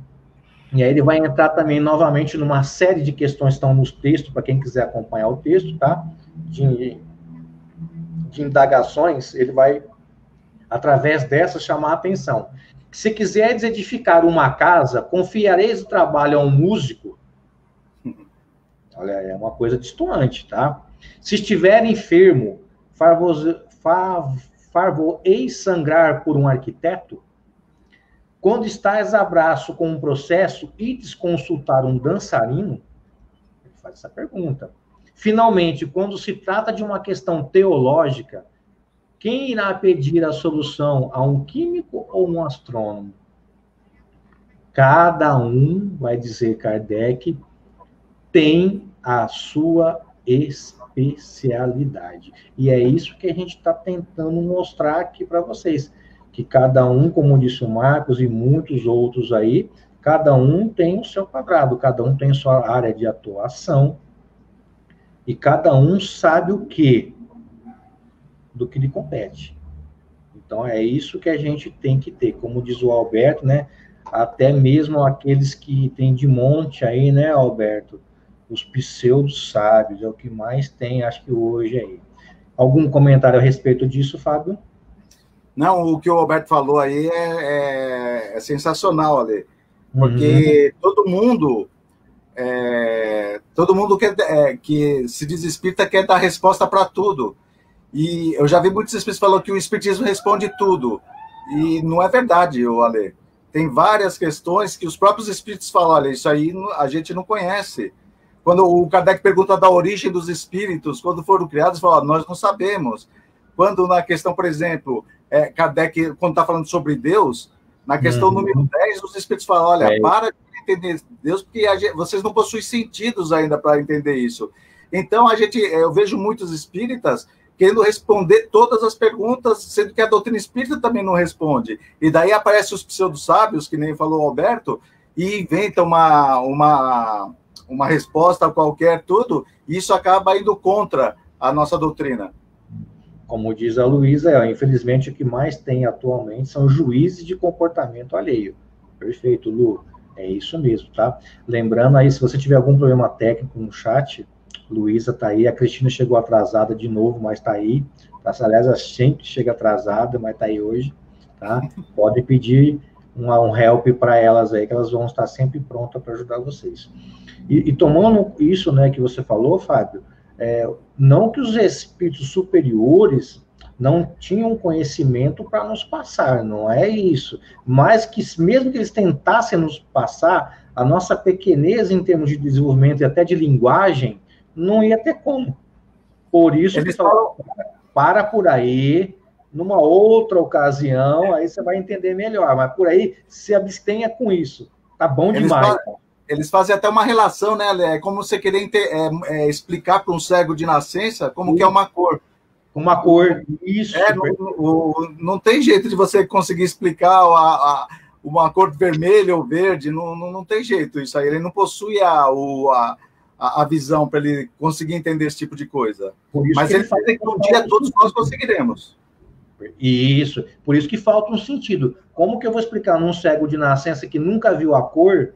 E aí ele vai entrar também novamente numa série de questões que estão nos textos, para quem quiser acompanhar o texto, tá? De indagações, ele vai, através dessas, chamar a atenção. Se quiseres edificar uma casa, confiareis o trabalho a um músico. Olha, é uma coisa distoante, tá? Se estiver enfermo, far-vos-eis sangrar por um arquiteto? Quando estás a braço com um processo, ides consultar um dançarino? Ele faz essa pergunta. Finalmente, quando se trata de uma questão teológica, quem irá pedir a solução a um químico ou um astrônomo? Cada um, vai dizer Kardec, tem a sua especialidade. E é isso que a gente está tentando mostrar aqui para vocês. Que cada um, como disse o Marcos e muitos outros aí, cada um tem o seu quadrado, cada um tem a sua área de atuação, e cada um sabe o quê? Do que lhe compete. Então, é isso que a gente tem que ter. Como diz o Alberto, né? Até mesmo aqueles que tem de monte aí, né, Alberto? Os pseudo-sábios, é o que mais tem, acho que hoje aí. Algum comentário a respeito disso, Fábio? Não, o que o Alberto falou aí é sensacional, Ale. Porque todo mundo que se diz espírita quer dar resposta para tudo. E eu já vi muitos espíritos falando que o espiritismo responde tudo. E não é verdade, Ale. Tem várias questões que os próprios espíritos falam, olha, isso aí a gente não conhece. Quando o Kardec pergunta da origem dos espíritos, quando foram criados, fala, nós não sabemos. Quando na questão, por exemplo, Kardec, quando está falando sobre Deus, na questão número 10, os espíritos falam, olha, para de entender Deus, porque vocês não possuem sentidos ainda para entender isso. Então, eu vejo muitos espíritas querendo responder todas as perguntas, sendo que a doutrina espírita também não responde. E daí aparecem os pseudo-sábios, que nem falou o Alberto, e inventam uma resposta qualquer, tudo, e isso acaba indo contra a nossa doutrina. Como diz a Luísa, infelizmente o que mais tem atualmente são juízes de comportamento alheio. Perfeito, Lu. É isso mesmo, tá? Lembrando aí, se você tiver algum problema técnico no chat, Luísa tá aí, a Cristina chegou atrasada de novo, mas tá aí. Aliás, ela sempre chega atrasada, mas tá aí hoje, tá? Pode pedir um help para elas aí, que elas vão estar sempre prontas para ajudar vocês. E tomando isso, né, que você falou, Fábio, não que os espíritos superiores não tinham conhecimento para nos passar, não é isso, mas que mesmo que eles tentassem nos passar, a nossa pequenez em termos de desenvolvimento e até de linguagem, não ia ter como. Por isso, eles falam, para por aí, numa outra ocasião, aí você vai entender melhor, mas por aí, se abstenha com isso, tá bom demais. Eles fazem até uma relação, né? É como você querer explicar para um cego de nascença como que é uma cor. Uma cor, isso. Não tem jeito de você conseguir explicar uma cor vermelha ou verde, não tem jeito isso aí. Ele não possui a visão para ele conseguir entender esse tipo de coisa. Mas ele faz que um dia todos nós conseguiremos. Isso, por isso que falta um sentido. Como que eu vou explicar num cego de nascença que nunca viu a cor,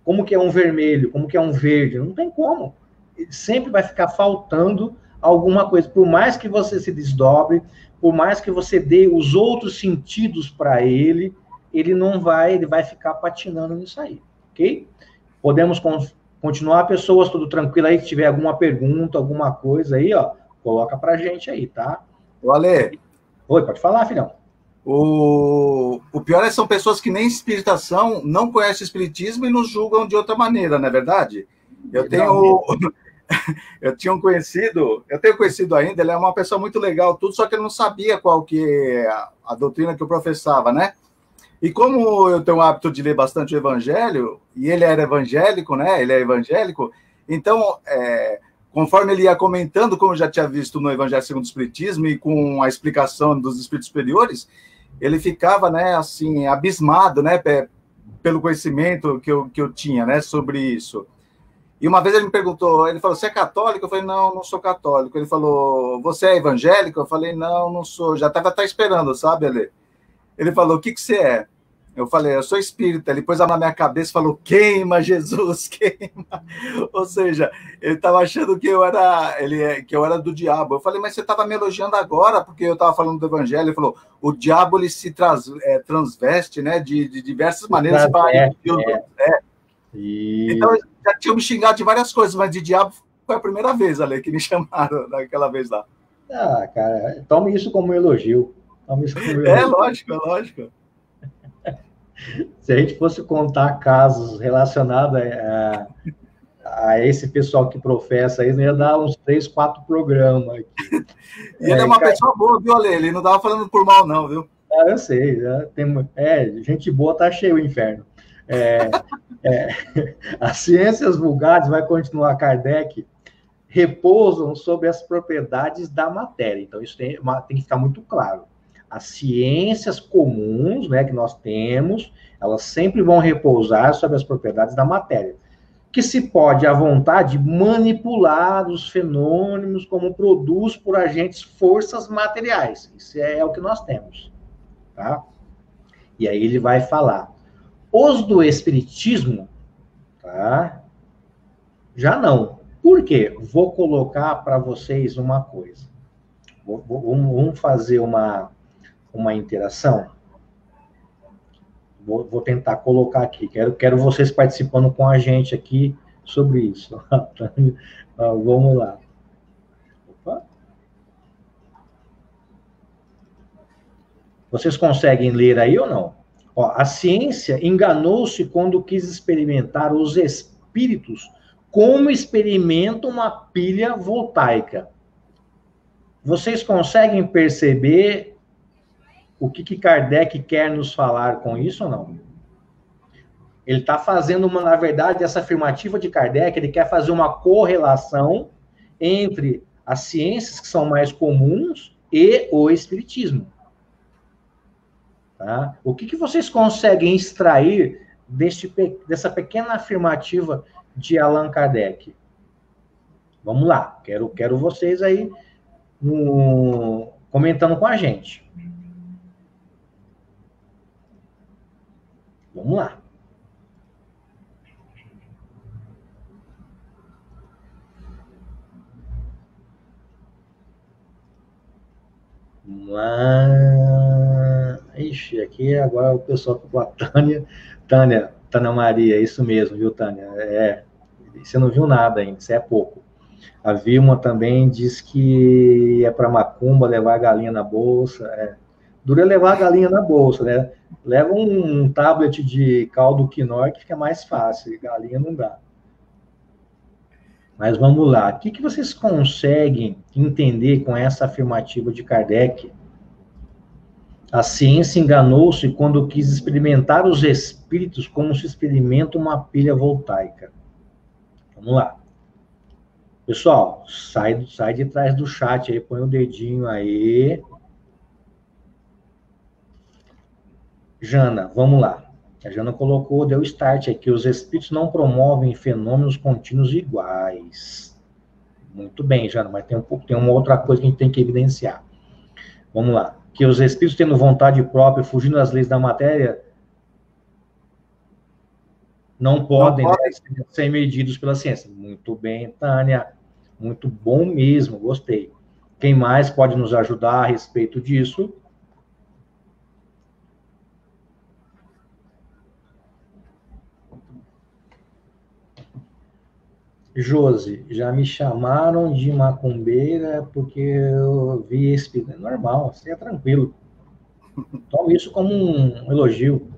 como que é um vermelho, como que é um verde? Não tem como. Sempre vai ficar faltando alguma coisa. Por mais que você se desdobre, por mais que você dê os outros sentidos para ele, ele vai ficar patinando nisso aí, ok? Podemos continuar, pessoas, tudo tranquilo aí, se tiver alguma pergunta, alguma coisa aí, ó, coloca pra gente aí, tá? Ale. Oi, pode falar, filhão. O pior são pessoas que nem espiritação, não conhecem o espiritismo e nos julgam de outra maneira, não é verdade? Eu tenho conhecido ainda, ele é uma pessoa muito legal, tudo, só que ele não sabia qual que é a doutrina que eu professava, né? E como eu tenho o hábito de ler bastante o Evangelho, e ele era evangélico, né? Ele é evangélico, então, conforme ele ia comentando, como eu já tinha visto no Evangelho segundo o Espiritismo, e com a explicação dos espíritos superiores, ele ficava, né, assim, abismado, né, pelo conhecimento que eu tinha, né, sobre isso. E uma vez ele me perguntou, ele falou, você é católico? Eu falei, não sou católico. Ele falou, você é evangélico? Eu falei, não sou. Já estava até esperando, sabe, Ale? Ele falou, o que você é? Eu falei, eu sou espírita. Ele pôs a mão na minha cabeça e falou, queima, Jesus, queima. Ou seja, ele estava achando que eu era do diabo. Eu falei, mas você estava me elogiando agora, porque eu estava falando do evangelho. Ele falou, o diabo ele se transveste, né, de diversas maneiras. Então, já tinham me xingado de várias coisas, mas de diabo foi a primeira vez, Ale, que me chamaram naquela vez lá. Ah, cara, tome isso como um elogio. Lógico. Se a gente fosse contar casos relacionados a esse pessoal que professa aí, ia dar uns 3, 4 programas aqui. E ele é uma pessoa boa, viu, Ale? Ele não estava falando por mal, não, viu? Eu sei. Gente boa tá cheio o inferno. As ciências vulgares, vai continuar Kardec, repousam sobre as propriedades da matéria. Então, isso tem que ficar muito claro. As ciências comuns, né, que nós temos, elas sempre vão repousar sobre as propriedades da matéria, que se pode, à vontade, manipular os fenômenos como produz por agentes forças materiais. Isso é o que nós temos. Tá? E aí ele vai falar. Os do espiritismo, tá? Já não. Por quê? Vou colocar para vocês uma coisa. Vamos fazer uma interação. Vou tentar colocar aqui. Quero vocês participando com a gente aqui sobre isso. Vamos lá. Opa. Vocês conseguem ler aí ou não? Ó, a ciência enganou-se quando quis experimentar os espíritos como experimenta uma pilha voltaica. Vocês conseguem perceber o que Kardec quer nos falar com isso ou não? Ele está fazendo, na verdade, essa afirmativa de Kardec, ele quer fazer uma correlação entre as ciências que são mais comuns e o espiritismo. Tá? O que vocês conseguem extrair dessa pequena afirmativa de Allan Kardec? Vamos lá, quero vocês aí comentando com a gente. Vamos lá. Ixi, aqui agora o pessoal com a Tânia Maria, isso mesmo, viu, Tânia? Você não viu nada ainda, isso é pouco. A Vilma também diz que é para macumba levar a galinha na bolsa. Dura levar a galinha na bolsa, né? Leva um tablet de caldo quinor que fica mais fácil, galinha não dá. Mas vamos lá, o que vocês conseguem entender com essa afirmativa de Kardec A ciência enganou-se quando quis experimentar os espíritos como se experimenta uma pilha voltaica. Vamos lá. Pessoal, sai de trás do chat aí, põe o dedinho aí. Jana, vamos lá. A Jana colocou, deu start aqui. Os espíritos não promovem fenômenos contínuos iguais. Muito bem, Jana, mas tem uma outra coisa que a gente tem que evidenciar. Vamos lá. Que os espíritos tendo vontade própria, fugindo das leis da matéria, não podem ser medidos pela ciência. Muito bem, Tânia. Muito bom mesmo, gostei. Quem mais pode nos ajudar a respeito disso? Josi, já me chamaram de macumbeira porque eu vi esse... É normal, seja tranquilo. Tome isso como um elogio.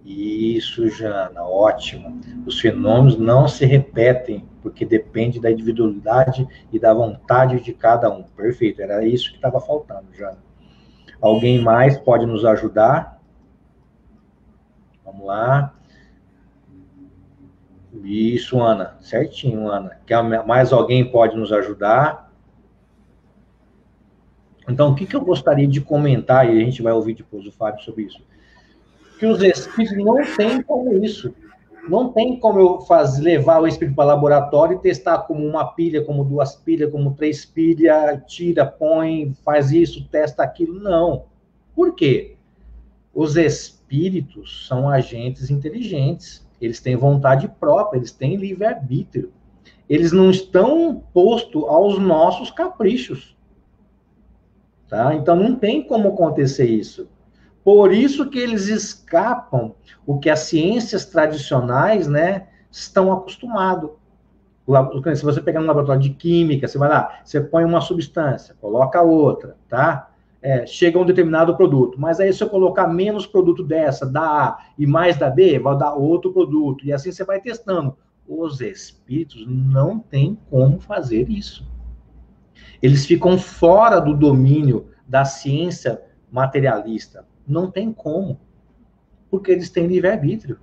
Isso, Jana, ótimo. Os fenômenos não se repetem, porque depende da individualidade e da vontade de cada um. Perfeito, era isso que estava faltando, Jana. Alguém mais pode nos ajudar? Vamos lá. Isso, Ana. Certinho, Ana. Mais alguém pode nos ajudar? Então, o que eu gostaria de comentar, e a gente vai ouvir depois o Fábio sobre isso, que os espíritos não têm como isso. Não tem como eu levar o espírito para o laboratório e testar como uma pilha, como duas pilhas, como três pilhas, tira, põe, faz isso, testa aquilo. Não. Por quê? Os espíritos são agentes inteligentes. Eles têm vontade própria, eles têm livre-arbítrio. Eles não estão postos aos nossos caprichos. Tá? Então, não tem como acontecer isso. Por isso que eles escapam o que as ciências tradicionais, né, estão acostumados. Se você pegar um laboratório de química, você vai lá, você põe uma substância, coloca outra, tá? Chega a um determinado produto, mas aí se eu colocar menos produto dessa, da A, e mais da B, vai dar outro produto, e assim você vai testando. Os espíritos não têm como fazer isso. Eles ficam fora do domínio da ciência materialista. Não tem como. Porque eles têm livre-arbítrio.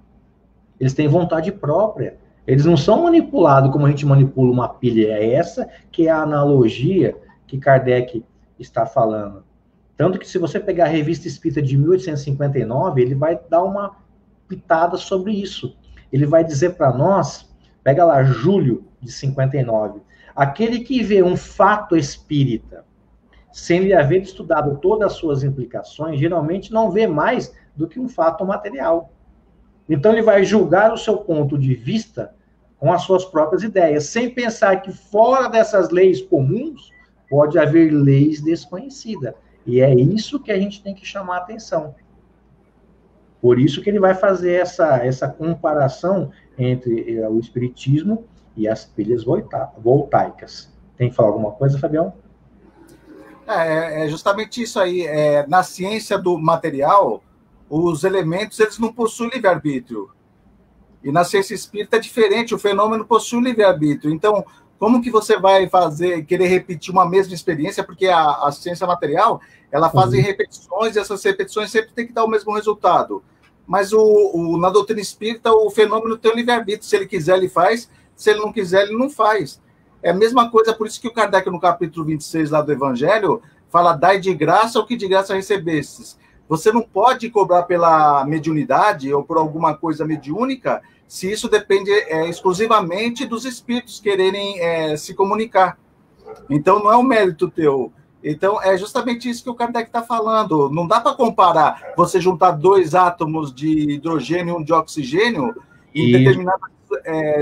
Eles têm vontade própria. Eles não são manipulados como a gente manipula uma pilha. É essa que é a analogia que Kardec está falando. Tanto que se você pegar a Revista Espírita de 1859, ele vai dar uma pitada sobre isso. Ele vai dizer para nós, pega lá, julho de 59, aquele que vê um fato espírita sem lhe haver estudado todas as suas implicações, geralmente não vê mais do que um fato material. Então ele vai julgar o seu ponto de vista com as suas próprias ideias, sem pensar que fora dessas leis comuns pode haver leis desconhecidas. E é isso que a gente tem que chamar a atenção. Por isso que ele vai fazer essa comparação entre o espiritismo e as pilhas voltaicas. Tem que falar alguma coisa, Fabião? É justamente isso aí. Na ciência do material, os elementos eles não possuem livre-arbítrio. E na ciência espírita é diferente, o fenômeno possui livre-arbítrio. Então, como que você vai querer repetir uma mesma experiência? Porque a ciência material, ela faz repetições, e essas repetições sempre tem que dar o mesmo resultado. Mas na doutrina espírita, o fenômeno tem o livre-arbítrio. Se ele quiser, ele faz. Se ele não quiser, ele não faz. É a mesma coisa, por isso que o Kardec, no capítulo 26 lá do Evangelho, fala, dai de graça o que de graça recebestes. Você não pode cobrar pela mediunidade ou por alguma coisa mediúnica se isso depende exclusivamente dos espíritos quererem se comunicar. Então, não é um mérito teu. Então, é justamente isso que o Kardec está falando. Não dá para comparar você juntar dois átomos de hidrogênio e um de oxigênio em determinadas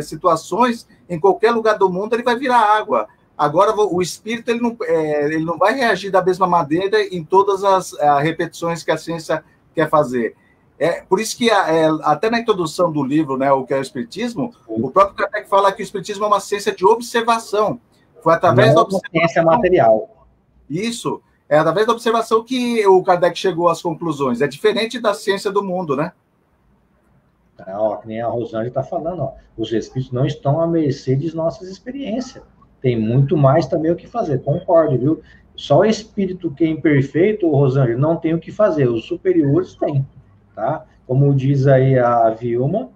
situações, em qualquer lugar do mundo, ele vai virar água. Agora, o espírito ele não vai reagir da mesma maneira em todas as repetições que a ciência quer fazer. Por isso que, até na introdução do livro, né, o que é o Espiritismo, o próprio Kardec fala que o Espiritismo é uma ciência de observação. Foi através da observação... ciência material. Isso. É através da observação que o Kardec chegou às conclusões. É diferente da ciência do mundo, né? Que nem a Rosângela está falando, os espíritos não estão à mercê de nossas experiências. Tem muito mais também o que fazer, concordo, viu? Só o espírito que é imperfeito, Rosângela, não tem o que fazer, os superiores têm, tá? Como diz aí a Vilma,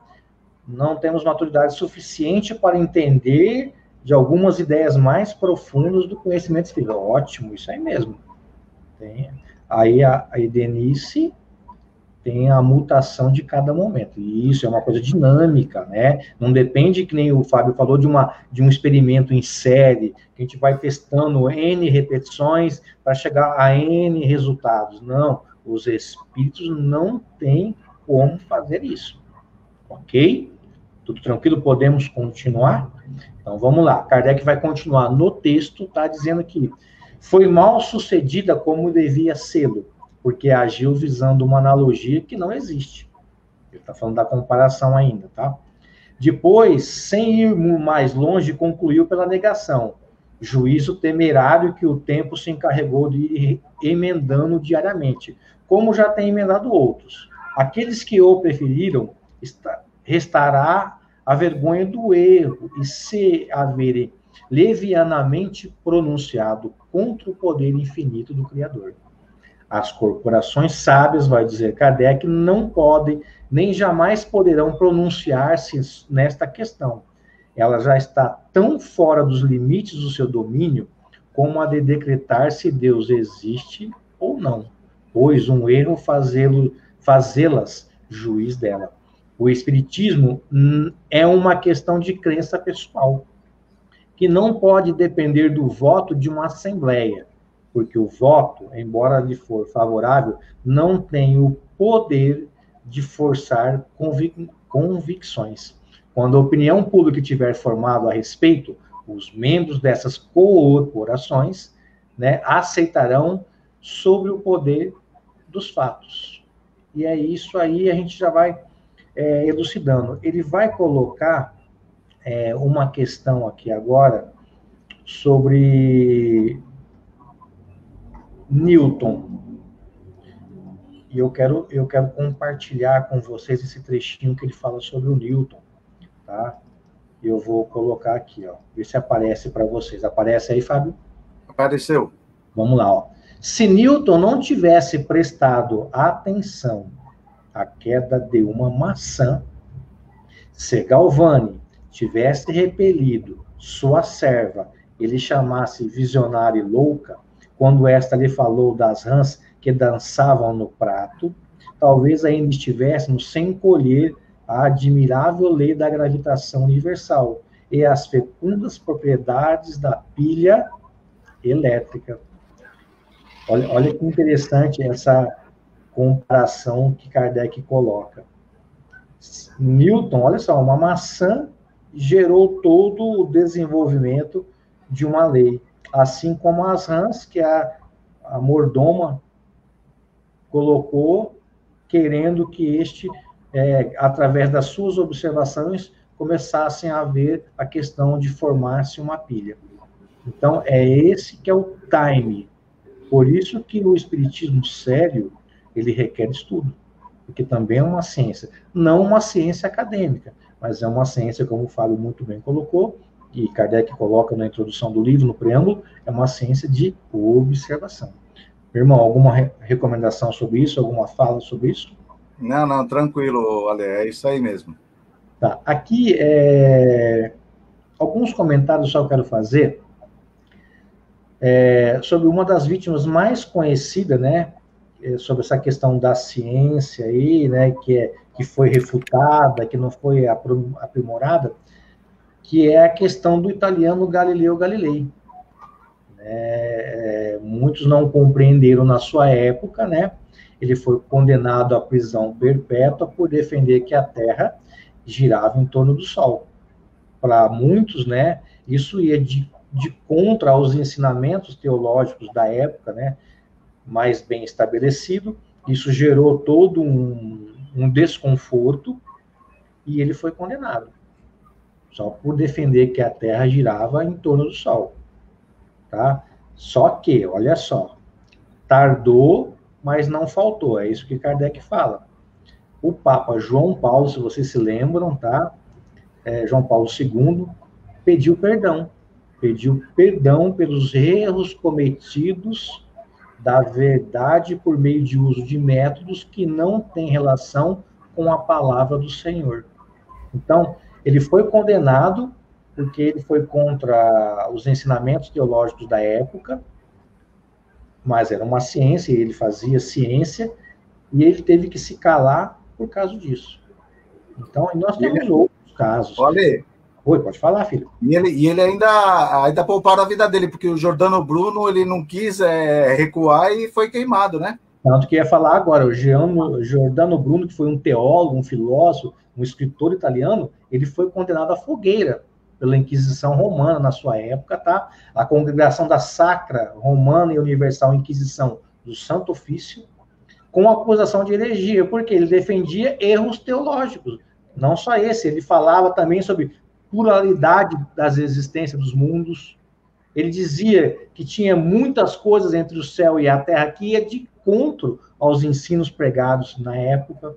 não temos maturidade suficiente para entender de algumas ideias mais profundas do conhecimento espiritual. Ótimo, isso aí mesmo. Tem. Aí a Denise tem a mutação de cada momento. E isso é uma coisa dinâmica, né? Não depende, que nem o Fábio falou, de um experimento em série, que a gente vai testando N repetições para chegar a N resultados. Não, os espíritos não têm como fazer isso. Ok? Tudo tranquilo? Podemos continuar? Então, vamos lá. Kardec vai continuar no texto, tá dizendo que foi mal sucedida como devia sê-lo, porque agiu visando uma analogia que não existe. Ele está falando da comparação ainda, tá? Depois, sem ir mais longe, concluiu pela negação. Juízo temerário que o tempo se encarregou de ir emendando diariamente, como já tem emendado outros. Aqueles que o preferiram, restará a vergonha do erro e se haverem levianamente pronunciado contra o poder infinito do Criador. As corporações sábias, vai dizer Kardec, não podem, nem jamais poderão pronunciar-se nesta questão. Ela já está tão fora dos limites do seu domínio como a de decretar se Deus existe ou não, pois um erro fazê-las juiz dela. O Espiritismo é uma questão de crença pessoal, que não pode depender do voto de uma assembleia, porque o voto, embora lhe for favorável, não tem o poder de forçar convicções. Quando a opinião pública tiver formado a respeito, os membros dessas corporações, né, aceitarão sobre o poder dos fatos. E é isso aí, a gente já vai elucidando. Ele vai colocar uma questão aqui agora sobre Newton. E eu quero compartilhar com vocês esse trechinho que ele fala sobre o Newton, tá? Eu vou colocar aqui, ó. Ver se aparece para vocês. Aparece aí, Fábio? Apareceu. Vamos lá, ó. Se Newton não tivesse prestado atenção à queda de uma maçã, se Galvani tivesse repelido sua serva e lhe chamasse visionária e louca, quando esta lhe falou das rãs que dançavam no prato, talvez ainda estivéssemos sem colher a admirável lei da gravitação universal e as fecundas propriedades da pilha elétrica. Olha que interessante essa comparação que Kardec coloca. Newton, olha só, uma maçã gerou todo o desenvolvimento de uma lei, assim como as rãs que a mordoma colocou, querendo que através das suas observações, começassem a ver a questão de formar-se uma pilha. Então, é esse que é o time. Por isso que o espiritismo sério, ele requer estudo, porque também é uma ciência. Não uma ciência acadêmica, mas é uma ciência, como o Fábio muito bem colocou, e Kardec coloca na introdução do livro, no preâmbulo, é uma ciência de observação. Irmão, alguma recomendação sobre isso? Alguma fala sobre isso? Não, tranquilo, Ale, é isso aí mesmo. Tá, aqui, alguns comentários só eu quero fazer sobre uma das vítimas mais conhecidas, né, sobre essa questão da ciência aí, né, que foi refutada, que não foi aprimorada, que é a questão do italiano Galileu Galilei. Muitos não compreenderam na sua época, né? Ele foi condenado à prisão perpétua por defender que a Terra girava em torno do Sol. Para muitos, né, isso ia de contra aos ensinamentos teológicos da época, né, mais bem estabelecido. Isso gerou todo um desconforto e ele foi condenado, só por defender que a Terra girava em torno do Sol, tá? Só que, olha só, tardou, mas não faltou, é isso que Kardec fala. O Papa João Paulo, se vocês se lembram, tá? João Paulo II pediu perdão Pediu perdão pelos erros cometidos da verdade por meio de uso de métodos que não têm relação com a palavra do Senhor. Então, ele foi condenado porque ele foi contra os ensinamentos teológicos da época, mas era uma ciência, ele fazia ciência, e ele teve que se calar por causa disso. Então, nós temos outros casos. Olha, oi, pode falar, filho. E ele ainda pouparam a vida dele, porque o Giordano Bruno, ele não quis recuar e foi queimado, né? Tanto que ia falar agora, o Giordano Bruno, que foi um teólogo, um filósofo, um escritor italiano, ele foi condenado à fogueira pela Inquisição Romana na sua época, tá? A Congregação da Sacra Romana e Universal Inquisição do Santo Ofício, com acusação de heresia, porque ele defendia erros teológicos. Não só esse, ele falava também sobre pluralidade das existências dos mundos. Ele dizia que tinha muitas coisas entre o céu e a terra que ia de encontro aos ensinos pregados na época,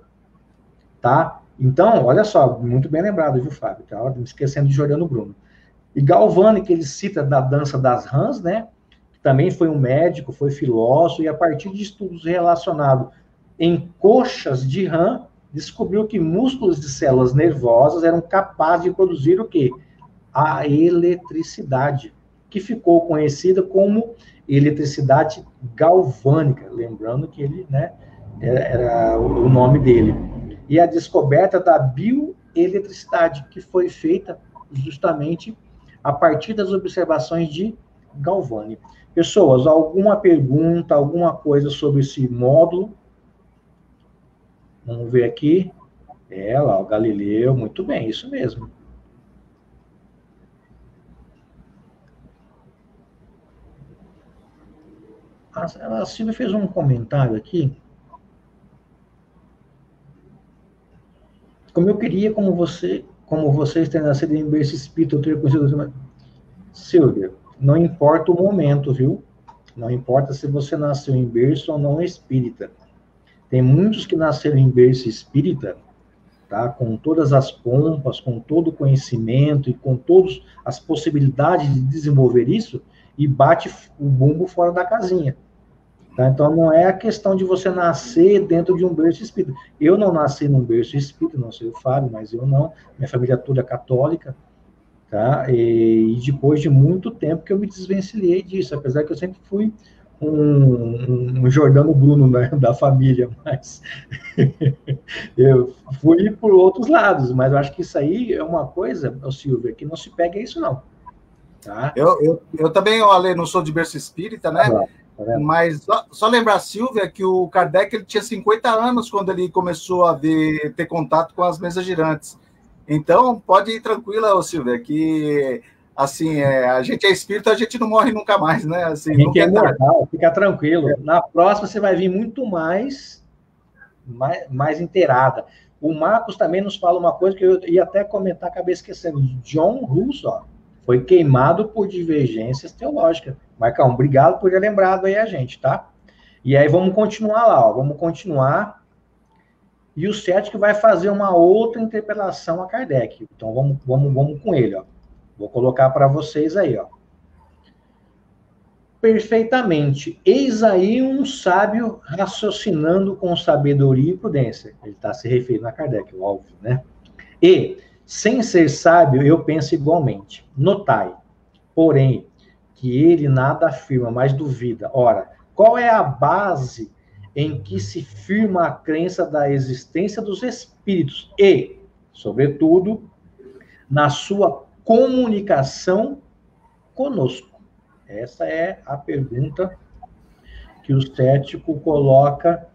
tá? Então, olha só, muito bem lembrado, viu, Fábio? Tá? Me esquecendo de Giordano Bruno. E Galvani, que ele cita da dança das rãs, né? Que também foi um médico, foi filósofo, e a partir de estudos relacionados em coxas de rã, descobriu que músculos de células nervosas eram capazes de produzir o quê? A eletricidade, que ficou conhecida como eletricidade galvânica, lembrando que ele, né, era o nome dele. E a descoberta da bioeletricidade, que foi feita justamente a partir das observações de Galvani. Pessoas, alguma pergunta, alguma coisa sobre esse módulo? Vamos ver aqui. Lá, o Galileu, muito bem, isso mesmo. A Silvia fez um comentário aqui. Como eu queria, como vocês terem nascido em berço espírita, eu ter conhecido... Silvia, não importa o momento, viu? Não importa se você nasceu em berço ou não espírita. Tem muitos que nasceram em berço espírita, tá? Com todas as pompas, com todo o conhecimento e com todas as possibilidades de desenvolver isso, e bate o bumbo fora da casinha. Tá? Então, não é a questão de você nascer dentro de um berço espírita. Eu não nasci num berço espírita, não sei o Fábio, mas eu não. Minha família toda é católica. Tá? E depois de muito tempo que eu me desvencilhei disso, apesar que eu sempre fui um Giordano Bruno, né, da família, mas eu fui por outros lados, mas eu acho que isso aí é uma coisa, Silvia, que não se pega isso não. Tá? Eu também, Ale, não sou de berço espírita, né? Tá, mas só lembrar, Silvia, que o Kardec ele tinha 50 anos quando ele começou a ter contato com as mesas girantes. Então, pode ir tranquila, Silvia, que assim, a gente é espírita, a gente não morre nunca mais, né? Assim, a gente é imortal, fica tranquilo. Na próxima você vai vir muito mais inteirada. O Marcos também nos fala uma coisa que eu ia até comentar, acabei esquecendo. John Russo foi queimado por divergências teológicas. Marcão, obrigado por ter lembrado aí a gente, tá? E aí vamos continuar lá, ó, vamos continuar. E o cético vai fazer uma outra interpelação a Kardec. Então vamos com ele, ó. Vou colocar para vocês aí, ó. Perfeitamente. Eis aí um sábio raciocinando com sabedoria e prudência. Ele está se referindo a Kardec, óbvio, né? E, sem ser sábio, eu penso igualmente. Notai, porém, que ele nada afirma, mas duvida. Ora, qual é a base em que se firma a crença da existência dos espíritos e, sobretudo, na sua comunicação conosco? Essa é a pergunta que o cético coloca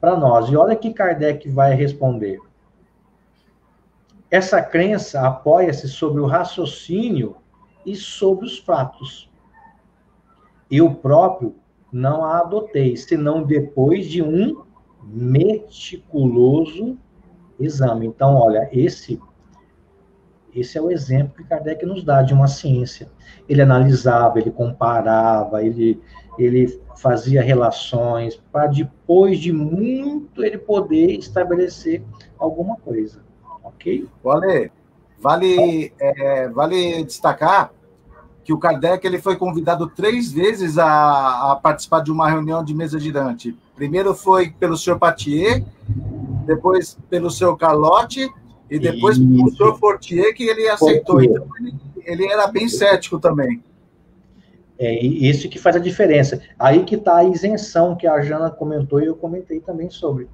para nós. E olha que Kardec vai responder. Essa crença apoia-se sobre o raciocínio e sobre os fatos. Eu próprio não a adotei, senão depois de um meticuloso exame. Então, olha, esse é o exemplo que Kardec nos dá de uma ciência. Ele analisava, ele comparava, ele fazia relações, para depois de muito ele poder estabelecer alguma coisa. Ok? Vale destacar que o Kardec ele foi convidado 3 vezes a participar de uma reunião de mesa girante. Primeiro foi pelo senhor Patier, depois pelo senhor Carlotti, e depois pelo senhor Fortier, que ele aceitou. Então, ele era bem cético também. É isso que faz a diferença. Aí que está a isenção que a Jana comentou e eu comentei também sobre.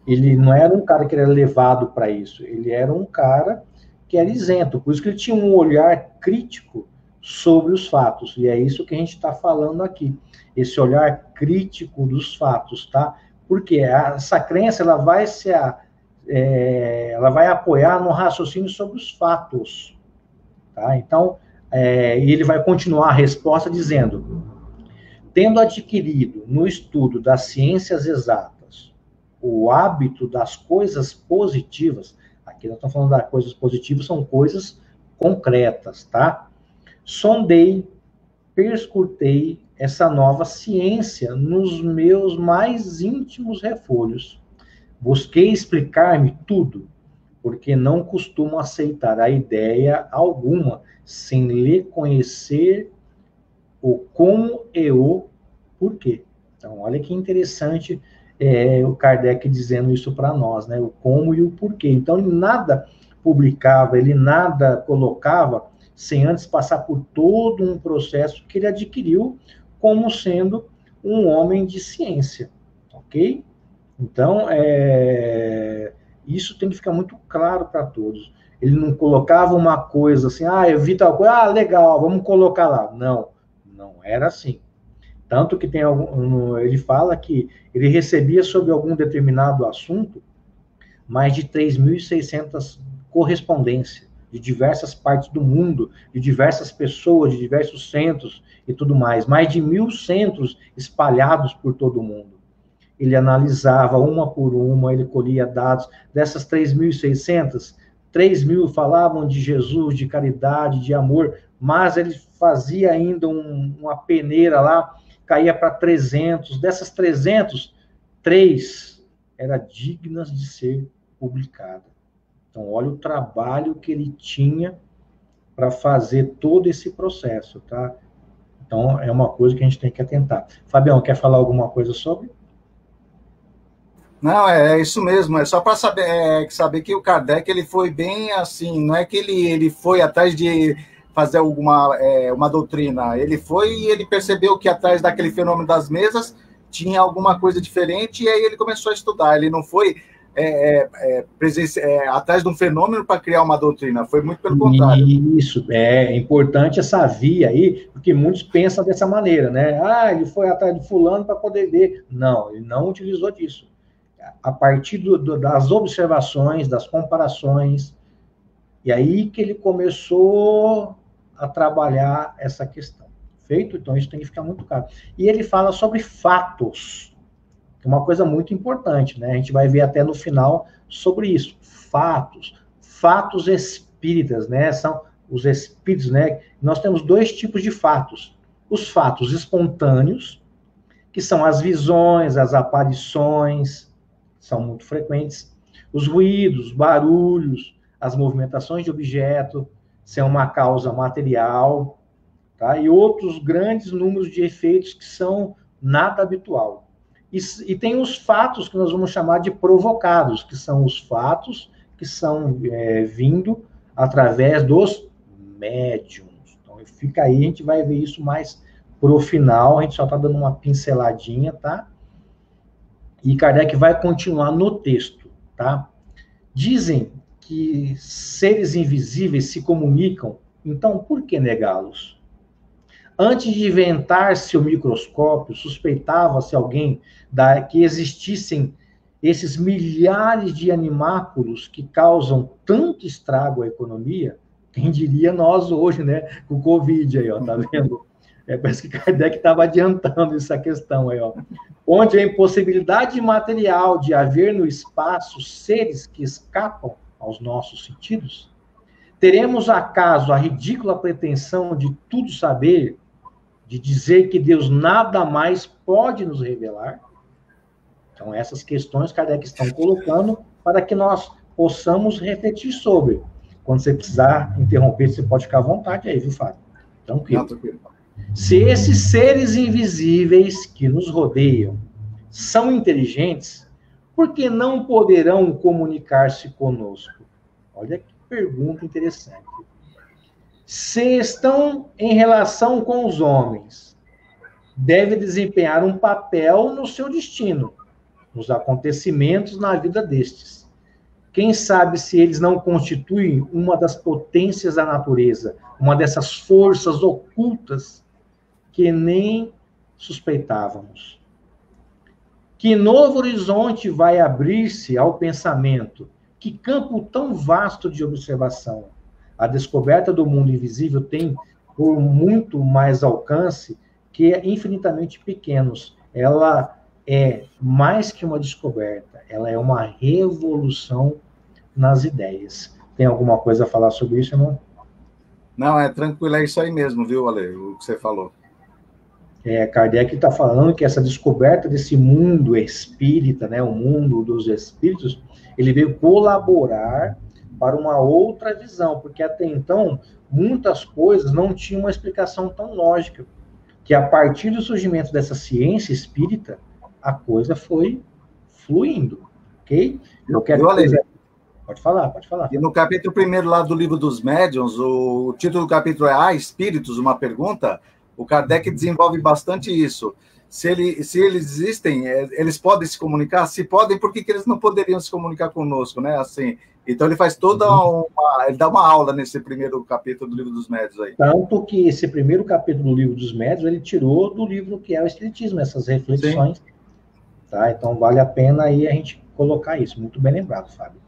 Ele não era um cara que era levado para isso, ele era um cara que era isento, por isso que ele tinha um olhar crítico sobre os fatos, e é isso que a gente está falando aqui, esse olhar crítico dos fatos, tá? Porque essa crença, ela vai apoiar no raciocínio sobre os fatos, tá? Então, ele vai continuar a resposta dizendo, tendo adquirido no estudo das ciências exatas o hábito das coisas positivas, aqui nós estamos falando das coisas positivas, são coisas concretas, tá? Sondei, perscrutei essa nova ciência nos meus mais íntimos refolhos. Busquei explicar-me tudo, porque não costumo aceitar a ideia alguma sem lhe conhecer o como e o porquê. Então, olha que interessante o Kardec dizendo isso para nós, né? O como e o porquê. Então, ele nada publicava, ele nada colocava sem antes passar por todo um processo que ele adquiriu como sendo um homem de ciência, ok? Então, isso tem que ficar muito claro para todos. Ele não colocava uma coisa assim, eu vi tal coisa, legal, vamos colocar lá. Não, não era assim. Tanto que ele fala que ele recebia sobre algum determinado assunto mais de 3.600 correspondências de diversas partes do mundo, de diversas pessoas, de diversos centros e tudo mais. Mais de 1.000 centros espalhados por todo o mundo. Ele analisava uma por uma, ele colhia dados. Dessas 3.600, 3.000 falavam de Jesus, de caridade, de amor, mas ele fazia ainda uma peneira lá, caía para 300. Dessas 300, 3 eram dignas de ser publicadas. Então, olha o trabalho que ele tinha para fazer todo esse processo, tá? Então, é uma coisa que a gente tem que atentar. Fabião, quer falar alguma coisa sobre? Não, é isso mesmo. É só para saber que o Kardec ele foi bem assim. Não é que ele foi atrás de fazer uma doutrina. Ele foi e ele percebeu que atrás daquele fenômeno das mesas tinha alguma coisa diferente e aí ele começou a estudar. Ele não foi atrás de um fenômeno para criar uma doutrina, foi muito pelo contrário. Isso, é importante essa via aí, porque muitos pensam dessa maneira, né? Ele foi atrás de fulano para poder ver. Não, ele não utilizou disso. A partir das observações, das comparações, e aí que ele começou a trabalhar essa questão. Feito? Então isso tem que ficar muito claro. E ele fala sobre fatos, uma coisa muito importante, né? A gente vai ver até no final sobre isso. Fatos espíritas, né? São os espíritos, né? Nós temos 2 tipos de fatos. Os fatos espontâneos, que são as visões, as aparições, são muito frequentes. Os ruídos, os barulhos, as movimentações de objeto, são uma causa material, tá? E outros grandes números de efeitos que são nada habitual. E tem os fatos que nós vamos chamar de provocados, que são os fatos que são vindo através dos médiums. Então, fica aí, a gente vai ver isso mais pro final, a gente só está dando uma pinceladinha, tá? E Kardec vai continuar no texto, tá? Dizem que seres invisíveis se comunicam, então por que negá-los? Antes de inventar-se o microscópio, suspeitava-se alguém que existissem esses milhares de animáculos que causam tanto estrago à economia. Quem diria nós hoje, né? Com o Covid aí, ó, tá vendo? Parece que Kardec estava adiantando essa questão aí, ó. Onde a impossibilidade material de haver no espaço seres que escapam aos nossos sentidos? Teremos acaso a ridícula pretensão de tudo saber, de dizer que Deus nada mais pode nos revelar? Então, essas questões Kardec estão colocando para que nós possamos refletir sobre. Quando você precisar interromper, você pode ficar à vontade aí, viu, Fábio? Tranquilo. Não, tranquilo. Se esses seres invisíveis que nos rodeiam são inteligentes, por que não poderão comunicar-se conosco? Olha que pergunta interessante. Se estão em relação com os homens, deve desempenhar um papel no seu destino, nos acontecimentos na vida destes. Quem sabe se eles não constituem uma das potências da natureza, uma dessas forças ocultas que nem suspeitávamos. Que novo horizonte vai abrir-se ao pensamento? Que campo tão vasto de observação? A descoberta do mundo invisível tem por muito mais alcance que é infinitamente pequenos. Ela é mais que uma descoberta, ela é uma revolução nas ideias. Tem alguma coisa a falar sobre isso, irmão? Não, é tranquilo, é isso aí mesmo, viu, Ale, o que você falou. Kardec está falando que essa descoberta desse mundo espírita, né, o mundo dos espíritos, ele veio colaborar para uma outra visão, porque até então, muitas coisas não tinham uma explicação tão lógica, que a partir do surgimento dessa ciência espírita, a coisa foi fluindo, ok? Eu quero dizer... Pode falar, pode falar. E no capítulo 1º lá do Livro dos Médiuns, o título do capítulo é Espíritos, uma pergunta. O Kardec desenvolve bastante isso. Se eles existem, eles podem se comunicar? Se podem, por que eles não poderiam se comunicar conosco, né? Assim, então ele faz ele dá uma aula nesse primeiro capítulo do Livro dos Médiuns aí. Tanto que esse primeiro capítulo do Livro dos Médiuns, ele tirou do livro que é o Espiritismo, essas reflexões. Sim. Tá? Então vale a pena aí a gente colocar isso. Muito bem lembrado, Fábio.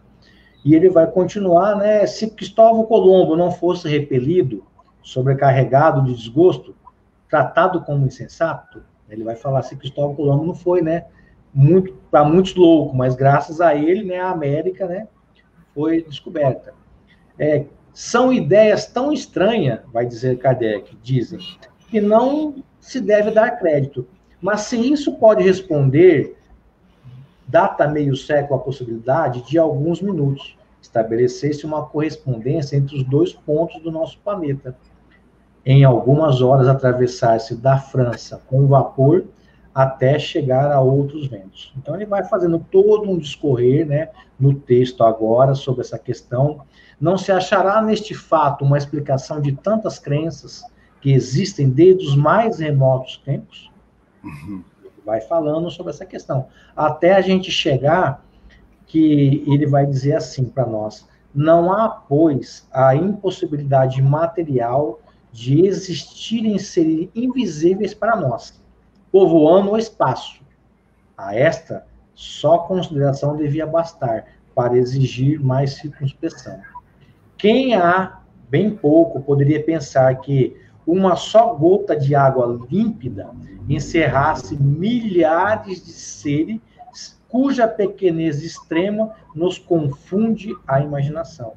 E ele vai continuar, né? Se Cristóvão Colombo não fosse repelido, sobrecarregado de desgosto, tratado como insensato, ele vai falar se Cristóvão Colombo não foi, né? Para muitos louco, mas graças a ele, né, a América, né, foi descoberta. São ideias tão estranhas, vai dizer Kardec, dizem, que não se deve dar crédito. Mas se isso pode responder, data meio século a possibilidade de alguns minutos estabelecer-se uma correspondência entre os dois pontos do nosso planeta. Em algumas horas atravessar-se da França com vapor até chegar a outros ventos. Então ele vai fazendo todo um discorrer, né, no texto agora sobre essa questão. Não se achará neste fato uma explicação de tantas crenças que existem desde os mais remotos tempos? Uhum. Vai falando sobre essa questão, até a gente chegar que ele vai dizer assim para nós: não há, pois, a impossibilidade material de existirem seres invisíveis para nós, povoando o espaço. A esta, só consideração devia bastar para exigir mais circunspeção. Quem há bem pouco poderia pensar que uma só gota de água límpida encerrasse milhares de seres cuja pequenez extrema nos confunde a imaginação.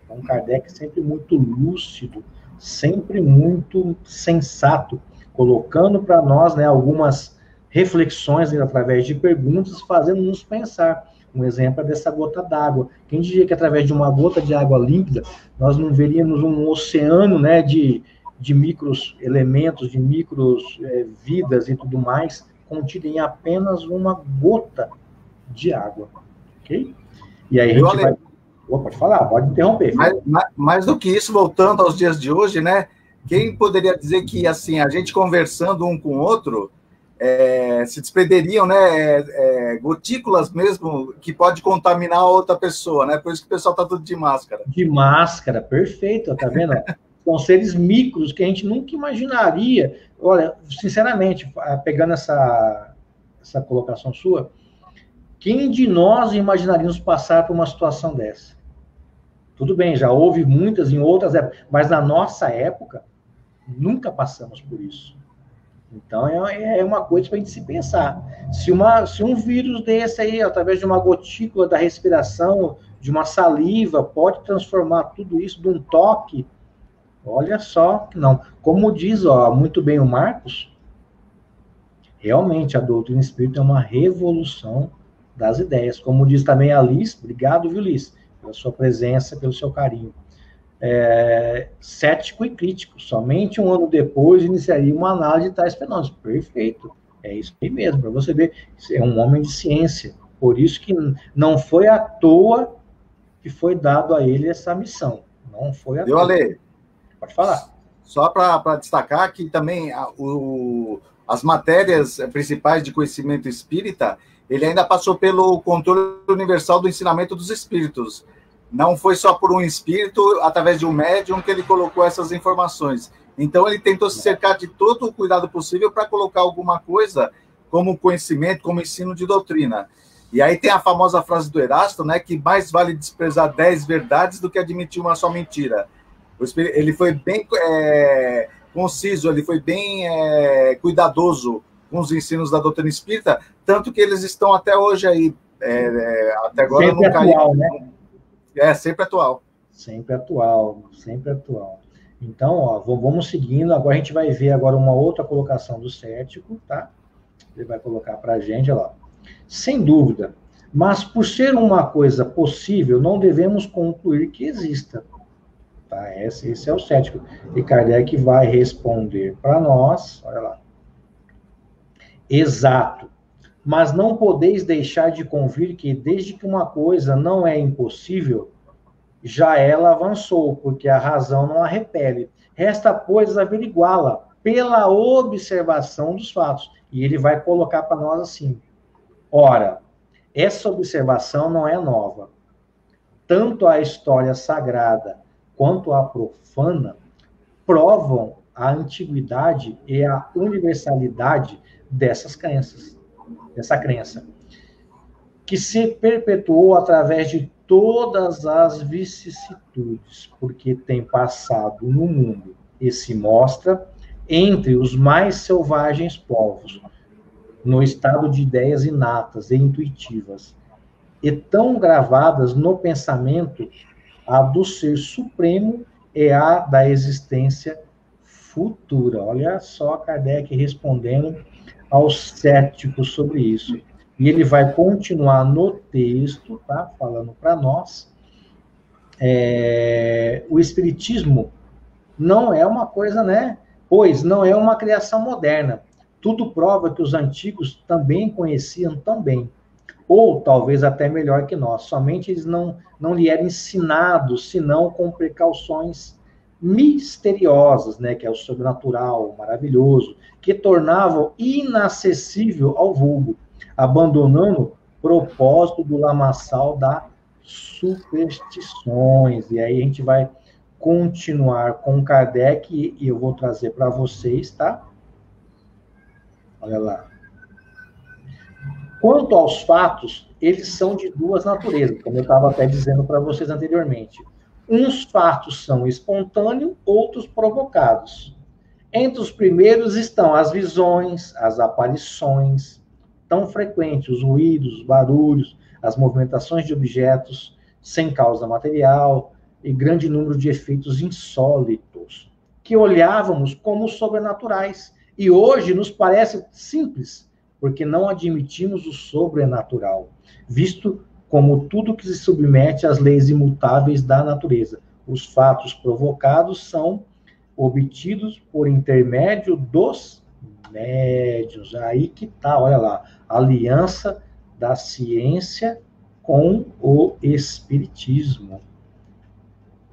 Então, Kardec sempre muito lúcido, sempre muito sensato, colocando para nós, né, algumas reflexões, né, através de perguntas, fazendo-nos pensar. Um exemplo é dessa gota d'água. Quem diria que através de uma gota de água límpida, nós não veríamos um oceano, né, de micros elementos, de micros vidas e tudo mais, contido em apenas uma gota de água, ok? E aí a gente vai... pode falar, pode interromper. Mais do que isso, voltando aos dias de hoje, né? Quem poderia dizer que, assim, a gente conversando um com o outro, se desprenderiam, né, gotículas mesmo, que pode contaminar a outra pessoa, né? Por isso que o pessoal tá tudo de máscara. De máscara, perfeito, tá vendo? São seres micros que a gente nunca imaginaria. Olha, sinceramente, pegando essa colocação sua, quem de nós imaginaríamos passar por uma situação dessa? Tudo bem, já houve muitas em outras épocas, mas na nossa época, nunca passamos por isso. Então, é uma coisa para a gente se pensar. Se um vírus desse aí, através de uma gotícula da respiração, de uma saliva, pode transformar tudo isso de um toque, olha só, não. Como diz muito bem o Marcos, realmente a doutrina espírita é uma revolução das ideias. Como diz também a Liz, obrigado, viu, Liz, pela sua presença, pelo seu carinho. cético e crítico. Somente um ano depois iniciaria uma análise de tais fenômenos. Perfeito. É isso aí mesmo, para você ver. É um homem de ciência. Por isso que não foi à toa que foi dado a ele essa missão. Não foi à toa. Ale? Pode falar. Só para destacar que também as matérias principais de conhecimento espírita, ele ainda passou pelo controle universal do ensinamento dos espíritos. Não foi só por um espírito, através de um médium, que ele colocou essas informações. Então, ele tentou se cercar de todo o cuidado possível para colocar alguma coisa como conhecimento, como ensino de doutrina. E aí tem a famosa frase do Erasto, né, que mais vale desprezar 10 verdades do que admitir uma só mentira. Ele foi bem conciso, ele foi bem cuidadoso com os ensinos da doutrina espírita, tanto que eles estão até hoje aí. Até agora sempre não caiu. Atual, né? Sempre atual. Sempre atual, sempre atual. Então, ó, vamos seguindo. Agora a gente vai ver agora uma outra colocação do cético, tá? Ele vai colocar para a gente, olha lá. Sem dúvida, mas por ser uma coisa possível, não devemos concluir que exista. Tá? Esse é o cético. E Kardec vai responder para nós, olha lá. Exato. Mas não podeis deixar de convir que, desde que uma coisa não é impossível, já ela avançou, porque a razão não a repele. Resta, pois, averiguá-la pela observação dos fatos. E ele vai colocar para nós assim. Ora, essa observação não é nova. Tanto a história sagrada quanto a profana provam a antiguidade e a universalidade dessas crenças, dessa crença, que se perpetuou através de todas as vicissitudes, porque tem passado no mundo e se mostra entre os mais selvagens povos, no estado de ideias inatas e intuitivas, e tão gravadas no pensamento a do ser supremo e a da existência futura. Olha só Kardec respondendo aos céticos sobre isso. E ele vai continuar no texto, tá? Falando para nós. O Espiritismo não é uma coisa, né? Pois não é uma criação moderna. Tudo prova que os antigos também conheciam tão bem, ou talvez até melhor que nós. Somente eles não lhe eram ensinados, senão com precauções misteriosas, né? Que é o sobrenatural, o maravilhoso, que tornavam inacessível ao vulgo, abandonando o propósito do lamaçal das superstições. E aí a gente vai continuar com Kardec, e eu vou trazer para vocês, tá? Olha lá. Quanto aos fatos, eles são de duas naturezas, como eu estava até dizendo para vocês anteriormente. Uns fatos são espontâneos, outros provocados. Entre os primeiros estão as visões, as aparições, tão frequentes, os ruídos, os barulhos, as movimentações de objetos sem causa material e grande número de efeitos insólitos, que olhávamos como sobrenaturais. E hoje nos parece simples, porque não admitimos o sobrenatural, visto como tudo que se submete às leis imutáveis da natureza. Os fatos provocados são obtidos por intermédio dos médiuns. Aí que tá, olha lá, a aliança da ciência com o espiritismo.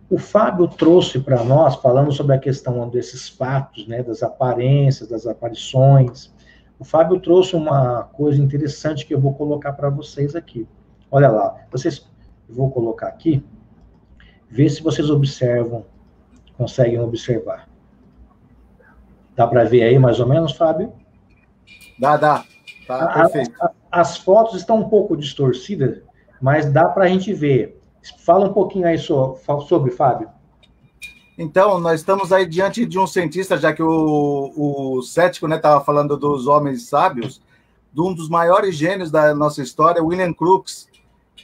O Fábio trouxe para nós, falando sobre a questão desses fatos, né, das aparências, das aparições. O Fábio trouxe uma coisa interessante que eu vou colocar para vocês aqui. Olha lá, eu vou colocar aqui, ver se vocês observam, conseguem observar. Dá para ver aí mais ou menos, Fábio? Dá. Tá perfeito. As fotos estão um pouco distorcidas, mas dá para a gente ver. Fala um pouquinho aí sobre, Fábio. Então, nós estamos aí diante de um cientista, já que o cético estava falando dos homens sábios, de um dos maiores gênios da nossa história, William Crookes.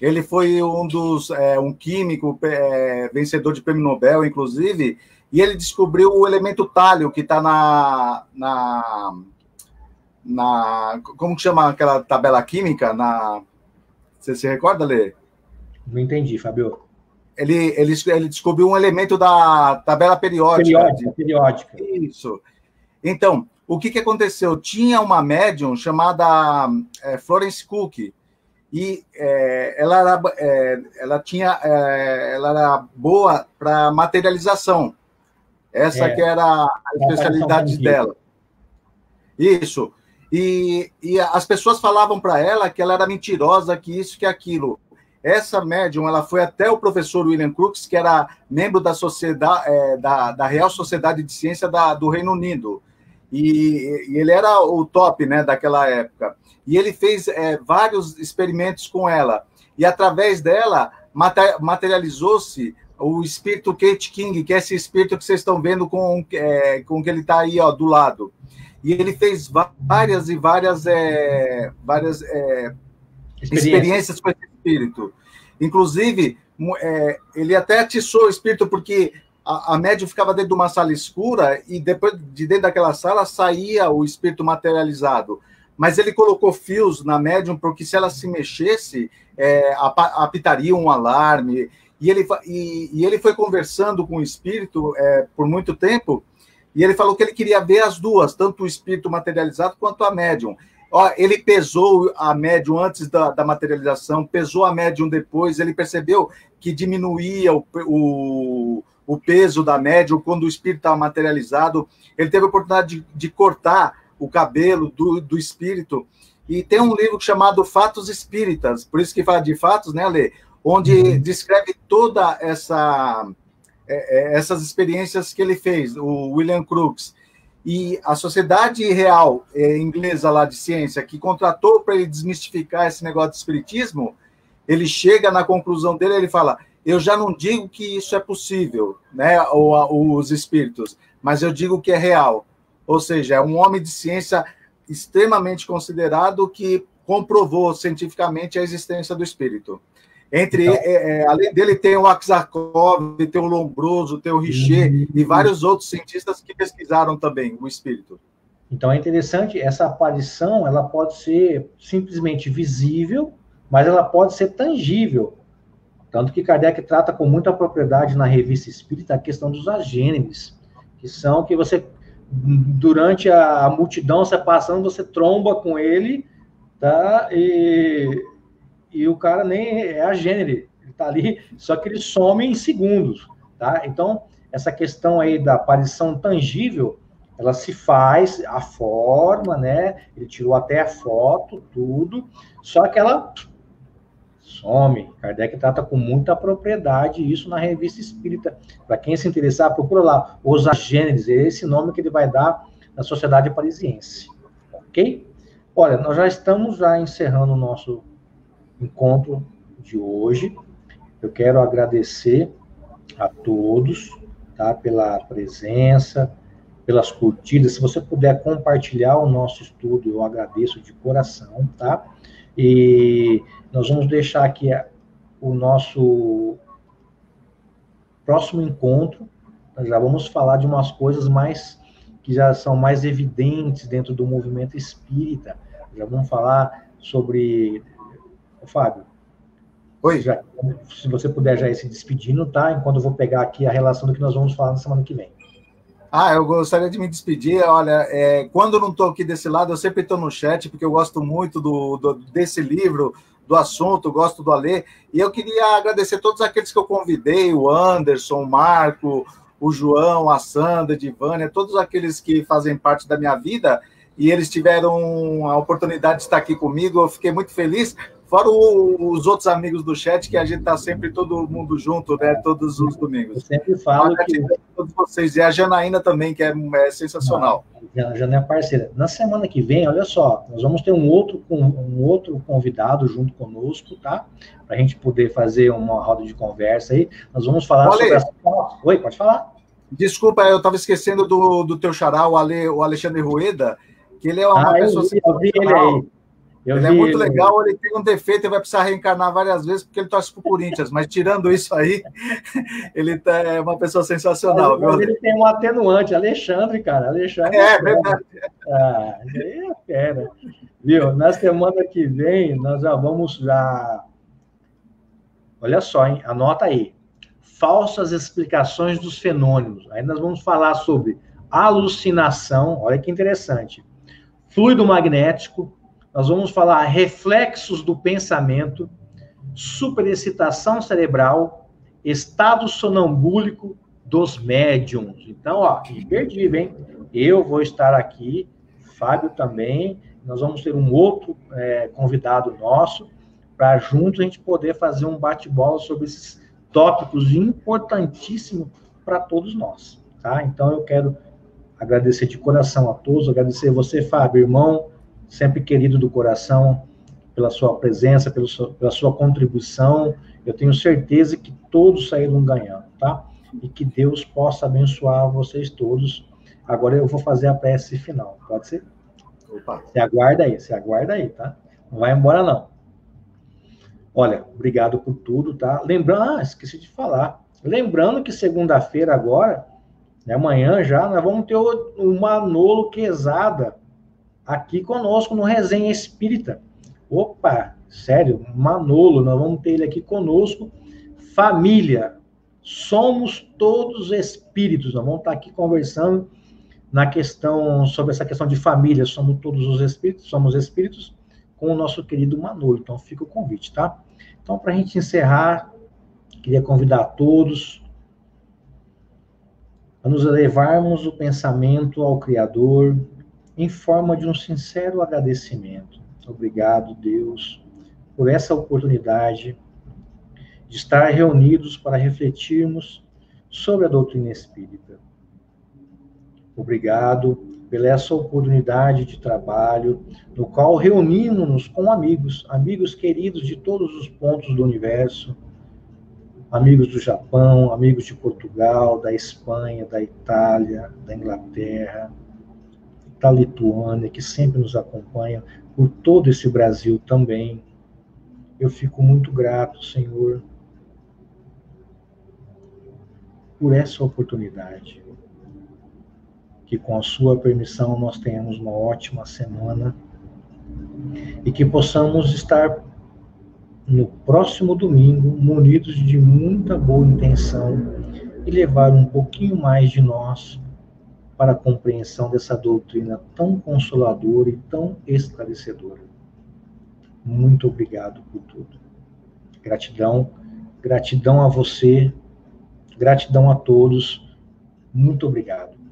Ele foi um químico, vencedor de prêmio Nobel, inclusive, e ele descobriu o elemento tálio, que está como que chama aquela tabela química? Você se recorda, Lê? Não entendi, Fábio. ele descobriu um elemento da tabela periódica. Periódica. Isso. Então, o que aconteceu? Tinha uma médium chamada Florence Cook, e ela era boa para materialização. Essa que era a especialidade dela. Isso. E as pessoas falavam para ela que ela era mentirosa, que isso, que aquilo. Essa médium, ela foi até o professor William Crookes, que era membro da sociedade, da Real Sociedade de Ciência do Reino Unido. E ele era o top, né, daquela época. E ele fez vários experimentos com ela. E através dela, materializou-se o espírito Kate King, que é esse espírito que vocês estão vendo com que ele está aí, ó, do lado. E ele fez várias experiências com esse espírito. Inclusive, ele até atiçou o espírito, porque a médium ficava dentro de uma sala escura e depois de dentro daquela sala saía o espírito materializado. Mas ele colocou fios na médium, porque se ela se mexesse, apitaria um alarme. E ele foi conversando com o espírito por muito tempo, e ele falou que ele queria ver as duas, tanto o espírito materializado quanto a médium. Ele pesou a médium antes da materialização, pesou a médium depois, ele percebeu que diminuía o peso da médium quando o espírito estava materializado. Ele teve a oportunidade de cortar o cabelo do espírito. E tem um livro chamado Fatos Espíritas, por isso que fala de fatos, né, Lê? Onde descreve toda essas experiências que ele fez, o William Crookes. E a Sociedade Real inglesa lá de ciência, que contratou para ele desmistificar esse negócio de espiritismo, ele chega na conclusão dele, ele fala: eu já não digo que isso é possível, né, os espíritos, mas eu digo que é real. Ou seja, é um homem de ciência extremamente considerado que comprovou cientificamente a existência do espírito. Além dele, tem o Aksakov, tem o Lombroso, tem o Richer e vários outros cientistas que pesquisaram também o espírito. Então é interessante, essa aparição, ela pode ser simplesmente visível, mas ela pode ser tangível. Tanto que Kardec trata com muita propriedade na Revista Espírita a questão dos agêneres, que são que você, durante a multidão, você passando, você tromba com ele, tá? E o cara nem é agênero, ele está ali, só que ele some em segundos, tá? Então, essa questão aí da aparição tangível, ela se faz, a forma, né? Ele tirou até a foto, tudo, só que ela some. Kardec trata com muita propriedade isso na Revista Espírita. Para quem se interessar, procura lá, os agêneres, é esse nome que ele vai dar na Sociedade Parisiense, ok? Olha, nós já estamos encerrando o nosso encontro de hoje. Eu quero agradecer a todos, tá, pela presença, pelas curtidas. Se você puder compartilhar o nosso estudo, eu agradeço de coração, tá? E nós vamos deixar aqui o nosso próximo encontro. Nós já vamos falar de umas coisas que já são mais evidentes dentro do movimento espírita. Já vamos falar sobre... Fábio, oi. Se você puder já ir se despedindo, tá? Enquanto eu vou pegar aqui a relação do que nós vamos falar na semana que vem. Eu gostaria de me despedir. Olha, quando eu não estou aqui desse lado, eu sempre estou no chat, porque eu gosto muito desse livro, do assunto, gosto do Alê, e eu queria agradecer a todos aqueles que eu convidei, o Anderson, o Marco, o João, a Sandra, a Divânia, todos aqueles que fazem parte da minha vida, e eles tiveram a oportunidade de estar aqui comigo, eu fiquei muito feliz. Fora os outros amigos do chat, que a gente está sempre todo mundo junto, né? Todos os domingos. Eu sempre falo que... todos vocês. E a Janaína também, que é sensacional. A Jana é parceira. Na semana que vem, olha só, nós vamos ter um outro convidado junto conosco, tá? Para a gente poder fazer uma roda de conversa aí. Nós vamos falar sobre... Oi, pode falar. Desculpa, eu estava esquecendo do teu xará, o Alexandre Rueda, que ele é uma pessoa sensacional. Ele é muito legal, ele tem um defeito, ele vai precisar reencarnar várias vezes, porque ele torce pro Corinthians, mas tirando isso aí, ele é uma pessoa sensacional. Mas ele tem um atenuante, Alexandre, cara, Alexandre. É verdade. Aí é fera. Viu? Na semana que vem, nós já vamos Olha só, hein? Anota aí. falsas explicações dos fenômenos. Aí nós vamos falar sobre alucinação, olha que interessante, fluido magnético, nós vamos falar reflexos do pensamento, superexcitação cerebral, estado sonambúlico dos médiums. Então, ó, imperdível, hein? Eu vou estar aqui, Fábio também, nós vamos ter um outro convidado nosso, para juntos a gente poder fazer um bate-bola sobre esses tópicos importantíssimos para todos nós, tá? Então, eu quero agradecer de coração a todos, agradecer a você, Fábio, irmão, sempre querido do coração, pela sua presença, pela sua contribuição. Eu tenho certeza que todos saíram ganhando, tá? E que Deus possa abençoar vocês todos. Agora eu vou fazer a prece final, pode ser? Opa. Você aguarda aí, tá? Não vai embora, não. Olha, obrigado por tudo, tá? Lembrando, esqueci de falar. Lembrando que segunda-feira agora, né, amanhã já, nós vamos ter o Manolo Quezada aqui conosco no Resenha Espírita. Opa, sério, Manolo, nós vamos ter ele aqui conosco. Família, somos todos espíritos. Nós vamos estar aqui conversando sobre essa questão de família. Somos todos os espíritos, somos espíritos, com o nosso querido Manolo. Então, fica o convite, tá? Então, para a gente encerrar, queria convidar a todos a nos elevarmos o pensamento ao Criador em forma de um sincero agradecimento. Obrigado, Deus, por essa oportunidade de estar reunidos para refletirmos sobre a doutrina espírita. Obrigado pela essa oportunidade de trabalho, no qual reunimos-nos com amigos queridos de todos os pontos do universo, amigos do Japão, amigos de Portugal, da Espanha, da Itália, da Inglaterra, da Lituânia, que sempre nos acompanham, por todo esse Brasil também. Eu fico muito grato, Senhor, por essa oportunidade. Que com a sua permissão nós tenhamos uma ótima semana e que possamos estar no próximo domingo munidos de muita boa intenção e levar um pouquinho mais de nós para a compreensão dessa doutrina tão consoladora e tão esclarecedora. Muito obrigado por tudo. Gratidão, gratidão a você, gratidão a todos. Muito obrigado.